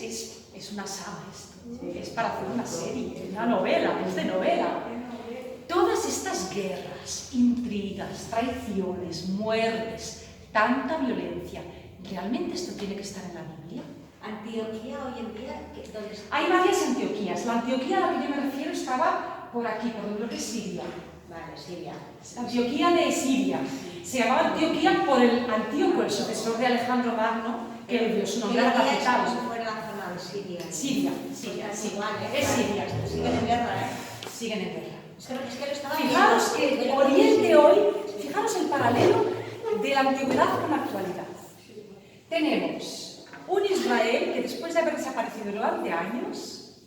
es una saga esto, es para hacer una serie, una novela, es de novela. Todas estas guerras, intrigas, traiciones, muertes, tanta violencia, ¿realmente esto tiene que estar en la Biblia? Antioquía hoy en día, ¿dónde está? Hay varias Antioquías. La Antioquía a la que yo me refiero estaba por aquí, por lo que es Siria. Vale, Siria. La Antioquía de Siria. Se llamaba Antioquía por el Antíoco, el sucesor de Alejandro Magno, que le dio su nombre a la capital. Es como si fuera la zona de Siria. Siria, sí. Es Siria. Siguen en guerra, Siguen en guerra. Es que lo estaba Fijaros que Oriente hoy, fijaros el paralelo de la antigüedad con la actualidad. Tenemos un Israel que después de haber desaparecido durante años,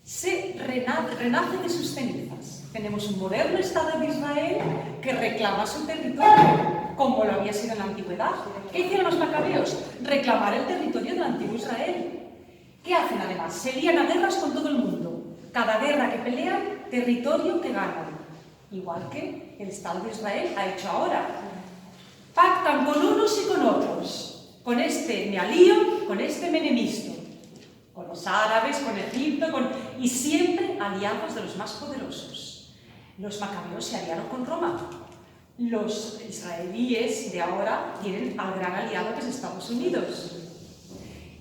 se renace de sus cenizas. Tenemos un moderno Estado de Israel que reclama su territorio, como lo había sido en la antigüedad. ¿Qué hicieron los macabeos? Reclamar el territorio del antiguo Israel. ¿Qué hacen además? Se lían a guerras con todo el mundo. Cada guerra que pelean, territorio que ganan. Igual que el Estado de Israel ha hecho ahora. Pactan con unos y con otros. Con este me alío, con este me enemisto. Con los árabes, con Egipto, y siempre aliados de los más poderosos. Los macabeos se aliaron con Roma. Los israelíes de ahora tienen al gran aliado que es Estados Unidos.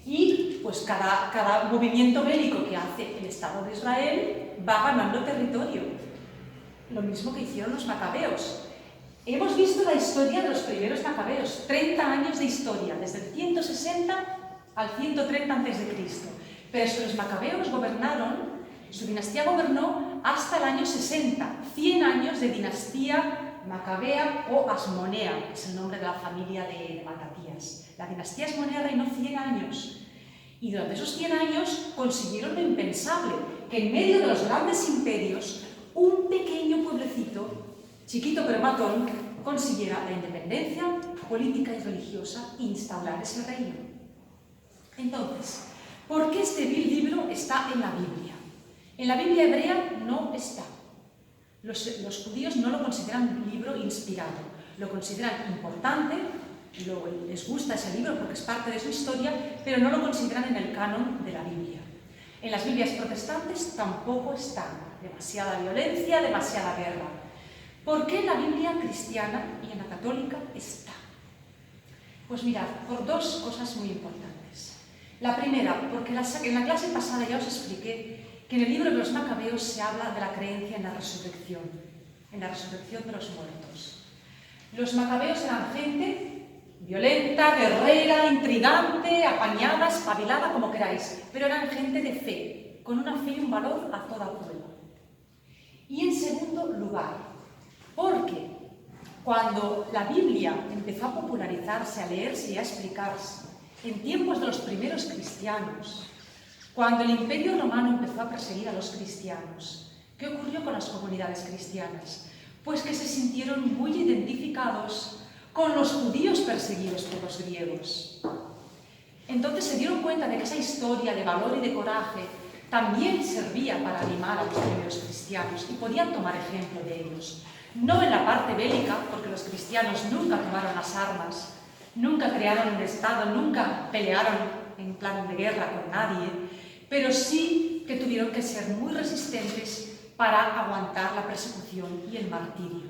Y pues cada movimiento bélico que hace el Estado de Israel va ganando territorio. Lo mismo que hicieron los macabeos. Hemos visto la historia de los primeros macabeos, 30 años de historia, desde el 160 al 130 a.C. Pero es que los macabeos gobernaron, su dinastía gobernó hasta el año 60, 100 años de dinastía macabea o asmonea, que es el nombre de la familia de Matatías. La dinastía asmonea reinó 100 años y durante esos 100 años consiguieron lo impensable, que en medio de los grandes imperios, un pequeño pueblecito, chiquito pero matón, consiguiera la independencia política y religiosa e instaurar ese reino. Entonces, ¿por qué este libro está en la Biblia? En la Biblia hebrea no está. Los judíos no lo consideran un libro inspirado, lo consideran importante, les gusta ese libro porque es parte de su historia, pero no lo consideran en el canon de la Biblia. En las Biblias protestantes tampoco está. Demasiada violencia, demasiada guerra. ¿Por qué en la Biblia cristiana y en la católica está? Pues mirad, por dos cosas muy importantes. La primera, porque en la clase pasada ya os expliqué que en el libro de los Macabeos se habla de la creencia en la resurrección de los muertos. Los Macabeos eran gente violenta, guerrera, intrigante, apañada, espabilada, como queráis, pero eran gente de fe, con una fe y un valor a toda prueba. Y en segundo lugar, porque cuando la Biblia empezó a popularizarse, a leerse y a explicarse, en tiempos de los primeros cristianos, cuando el Imperio Romano empezó a perseguir a los cristianos, ¿qué ocurrió con las comunidades cristianas? Pues que se sintieron muy identificados con los judíos perseguidos por los griegos. Entonces se dieron cuenta de que esa historia de valor y de coraje también servía para animar a los primeros cristianos y podían tomar ejemplo de ellos. No en la parte bélica, porque los cristianos nunca tomaron las armas, nunca crearon un Estado, nunca pelearon en plan de guerra con nadie, pero sí que tuvieron que ser muy resistentes para aguantar la persecución y el martirio,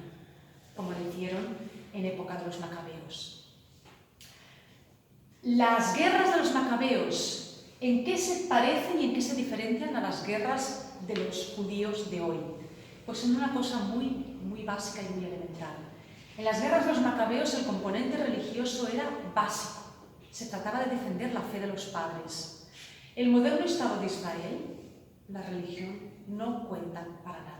como lo hicieron en época de los Macabeos. Las guerras de los Macabeos, ¿en qué se parecen y en qué se diferencian a las guerras de los judíos de hoy? Pues en una cosa muy básica y muy elemental. En las guerras de los Macabeos el componente religioso era básico. Se trataba de defender la fe de los padres. El moderno Estado de Israel, la religión, no cuenta para nada.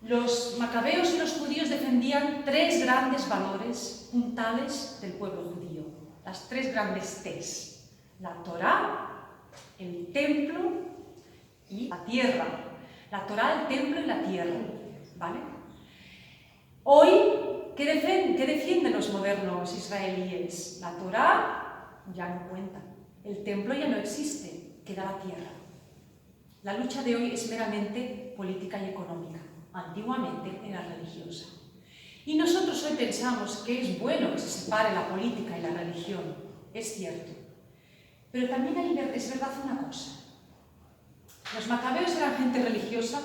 Los macabeos y los judíos defendían tres grandes valores puntales del pueblo judío, las tres grandes T's: la Torá, el templo y la tierra. La Torá, el templo y la tierra, ¿vale? Hoy, ¿qué defienden los modernos israelíes? La Torá ya no cuenta, el templo ya no existe, queda la tierra. La lucha de hoy es meramente política y económica. Antiguamente era religiosa. Y nosotros hoy pensamos que es bueno que se separe la política y la religión, es cierto. Pero también es verdad una cosa. Los macabeos eran gente religiosa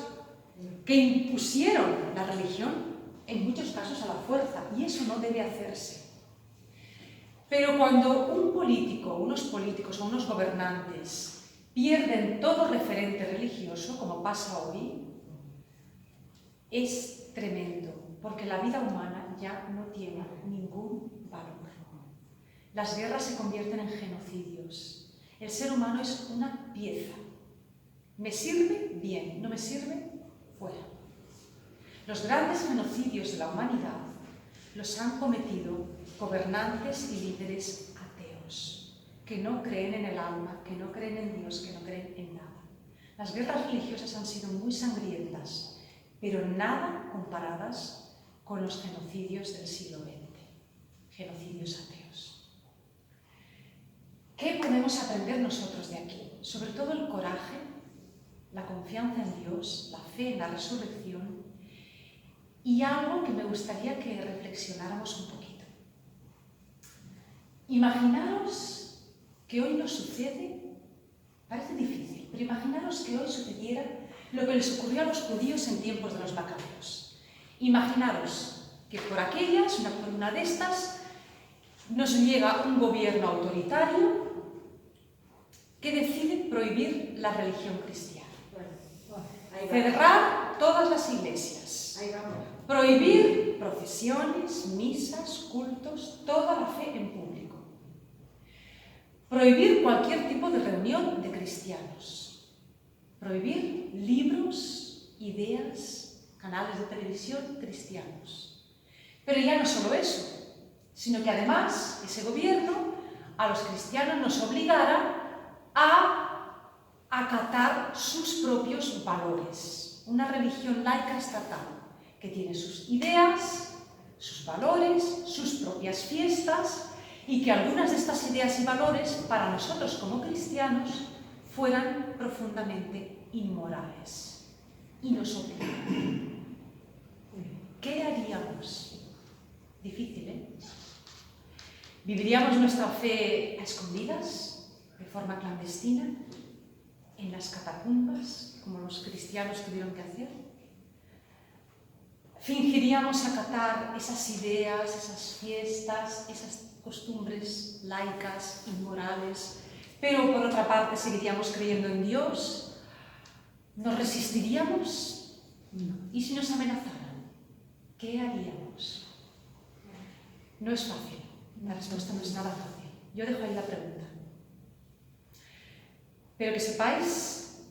que impusieron la religión, en muchos casos a la fuerza, y eso no debe hacerse. Pero cuando un político, unos políticos o unos gobernantes pierden todo referente religioso, como pasa hoy, es tremendo, porque la vida humana ya no tiene ningún valor. Las guerras se convierten en genocidios. El ser humano es una pieza. ¿Me sirve? Bien. ¿No me sirve? Fuera. Los grandes genocidios de la humanidad los han cometido gobernantes y líderes ateos, que no creen en el alma, que no creen en Dios, que no creen en nada. Las guerras religiosas han sido muy sangrientas, pero nada comparadas con los genocidios del siglo XX, genocidios ateos. ¿Qué podemos aprender nosotros de aquí? Sobre todo el coraje, la confianza en Dios, la fe en la resurrección y algo que me gustaría que reflexionáramos un poquito. Imaginaros que hoy nos sucede, parece difícil, pero imaginaros que hoy sucediera lo que les ocurrió a los judíos en tiempos de los macabeos. Imaginaros que por una de estas, nos llega un gobierno autoritario que decide prohibir la religión cristiana. Cerrar todas las iglesias. Prohibir procesiones, misas, cultos, toda la fe en público. Prohibir cualquier tipo de reunión de cristianos. Prohibir libros, ideas, canales de televisión cristianos. Pero ya no solo eso, sino que además ese gobierno a los cristianos nos obligara a acatar sus propios valores. Una religión laica estatal que tiene sus ideas, sus valores, sus propias fiestas, y que algunas de estas ideas y valores para nosotros como cristianos fueran profundamente inmorales y nos obligan. ¿Qué haríamos? Difícil, ¿eh? ¿Viviríamos nuestra fe a escondidas, de forma clandestina, en las catacumbas, como los cristianos tuvieron que hacer? ¿Fingiríamos acatar esas ideas, esas fiestas, esas costumbres laicas, inmorales, pero por otra parte seguiríamos creyendo en Dios? ¿Nos resistiríamos? No. ¿Y si nos amenazaran? ¿Qué haríamos? No es fácil. La respuesta no es nada fácil. Yo dejo ahí la pregunta. Pero que sepáis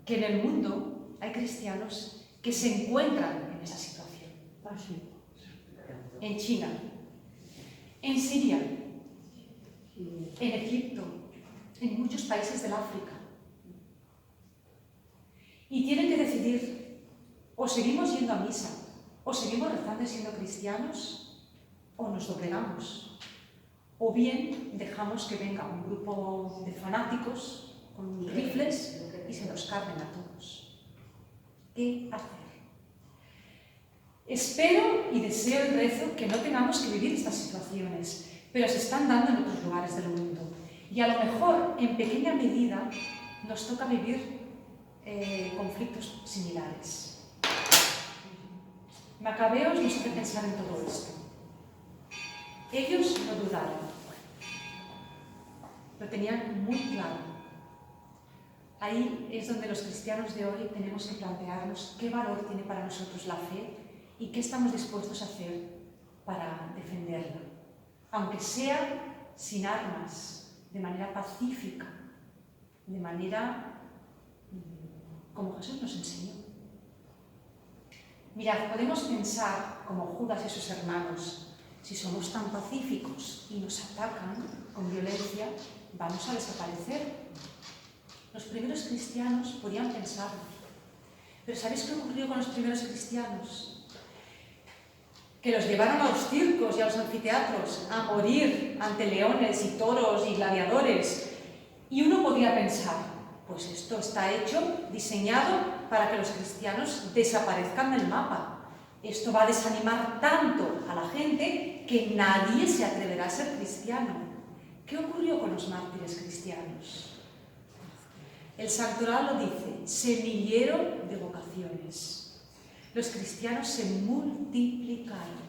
que en el mundo hay cristianos que se encuentran en esa situación. En China, en Siria, en Egipto, en muchos países del África. Y tienen que decidir, o seguimos yendo a misa, o seguimos rezando y siendo cristianos, o nos doblegamos. O bien dejamos que venga un grupo de fanáticos con rifles y se nos carguen a todos. ¿Qué hacer? Espero y deseo y rezo que no tengamos que vivir estas situaciones, pero se están dando en otros lugares del mundo. Y a lo mejor, en pequeña medida, nos toca vivir conflictos similares. Macabeos nos hace pensar en todo esto. Ellos no dudaron. Lo tenían muy claro. Ahí es donde los cristianos de hoy tenemos que plantearnos qué valor tiene para nosotros la fe y qué estamos dispuestos a hacer para defenderla, aunque sea sin armas, de manera pacífica, de manera como Jesús nos enseñó. Mirad, podemos pensar, como Judas y sus hermanos, si somos tan pacíficos y nos atacan con violencia, vamos a desaparecer. Los primeros cristianos podían pensarlo. Pero ¿sabéis qué ocurrió con los primeros cristianos? Que los llevaron a los circos y a los anfiteatros a morir ante leones y toros y gladiadores. Y uno podía pensar, pues esto está hecho, diseñado para que los cristianos desaparezcan del mapa. Esto va a desanimar tanto a la gente que nadie se atreverá a ser cristiano. ¿Qué ocurrió con los mártires cristianos? El santoral lo dice, semillero de vocaciones. Los cristianos se multiplicaron.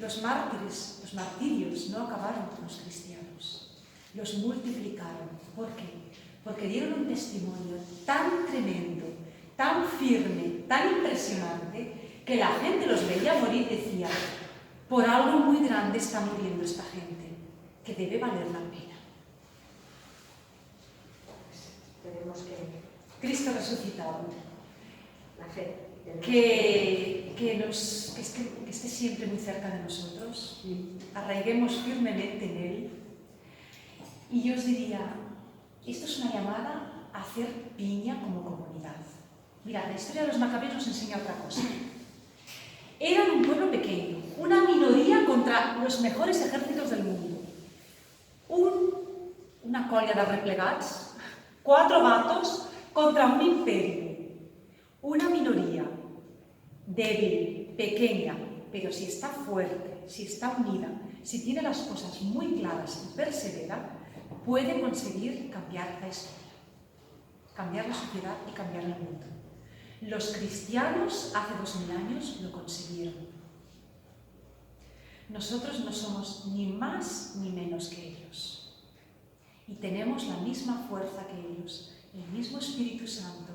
Los mártires, los martirios no acabaron con los cristianos, los multiplicaron. ¿Por qué? Porque dieron un testimonio tan tremendo, tan firme, tan impresionante, que la gente los veía morir y decía, por algo muy grande está muriendo esta gente, que debe valer la pena. Tenemos que... Cristo resucitado. La fe. Que esté siempre muy cerca de nosotros, arraiguemos firmemente en Él. Y yo os diría, esto es una llamada a hacer piña como comunidad. Mirad, la historia de los macabeos nos enseña otra cosa. Eran un pueblo pequeño, una minoría contra los mejores ejércitos del mundo. Una colla de replegats, 4 gatos contra un imperio. Una minoría débil, pequeña, pero si está fuerte, si está unida, si tiene las cosas muy claras y persevera, puede conseguir cambiar la historia, cambiar la sociedad y cambiar el mundo. Los cristianos hace 2000 años lo consiguieron. Nosotros no somos ni más ni menos que ellos. Y tenemos la misma fuerza que ellos, el mismo Espíritu Santo,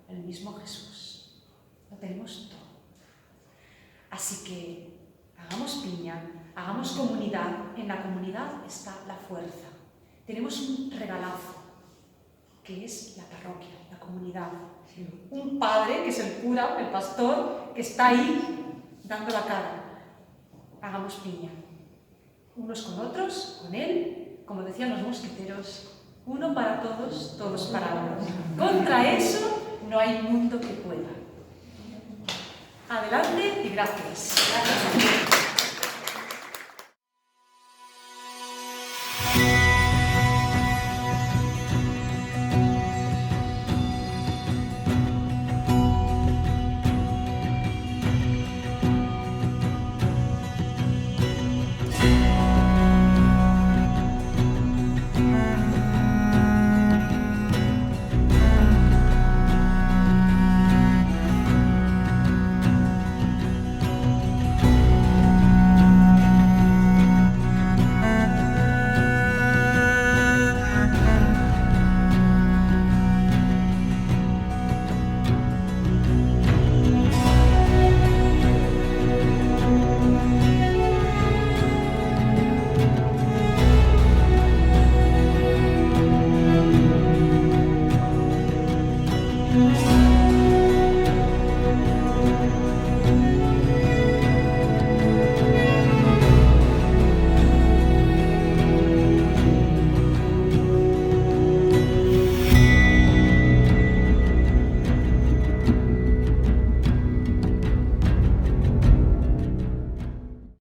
el mismo Jesús. Lo tenemos todo. Así que hagamos piña, hagamos comunidad. En la comunidad está la fuerza. Tenemos un regalazo, que es la parroquia, la comunidad. Un padre, que es el cura, el pastor, que está ahí dando la cara. Hagamos piña. Unos con otros, con él, como decían los mosqueteros, Uno para todos, todos para uno. Contra eso no hay mundo que pueda. Adelante y gracias. Gracias a todos.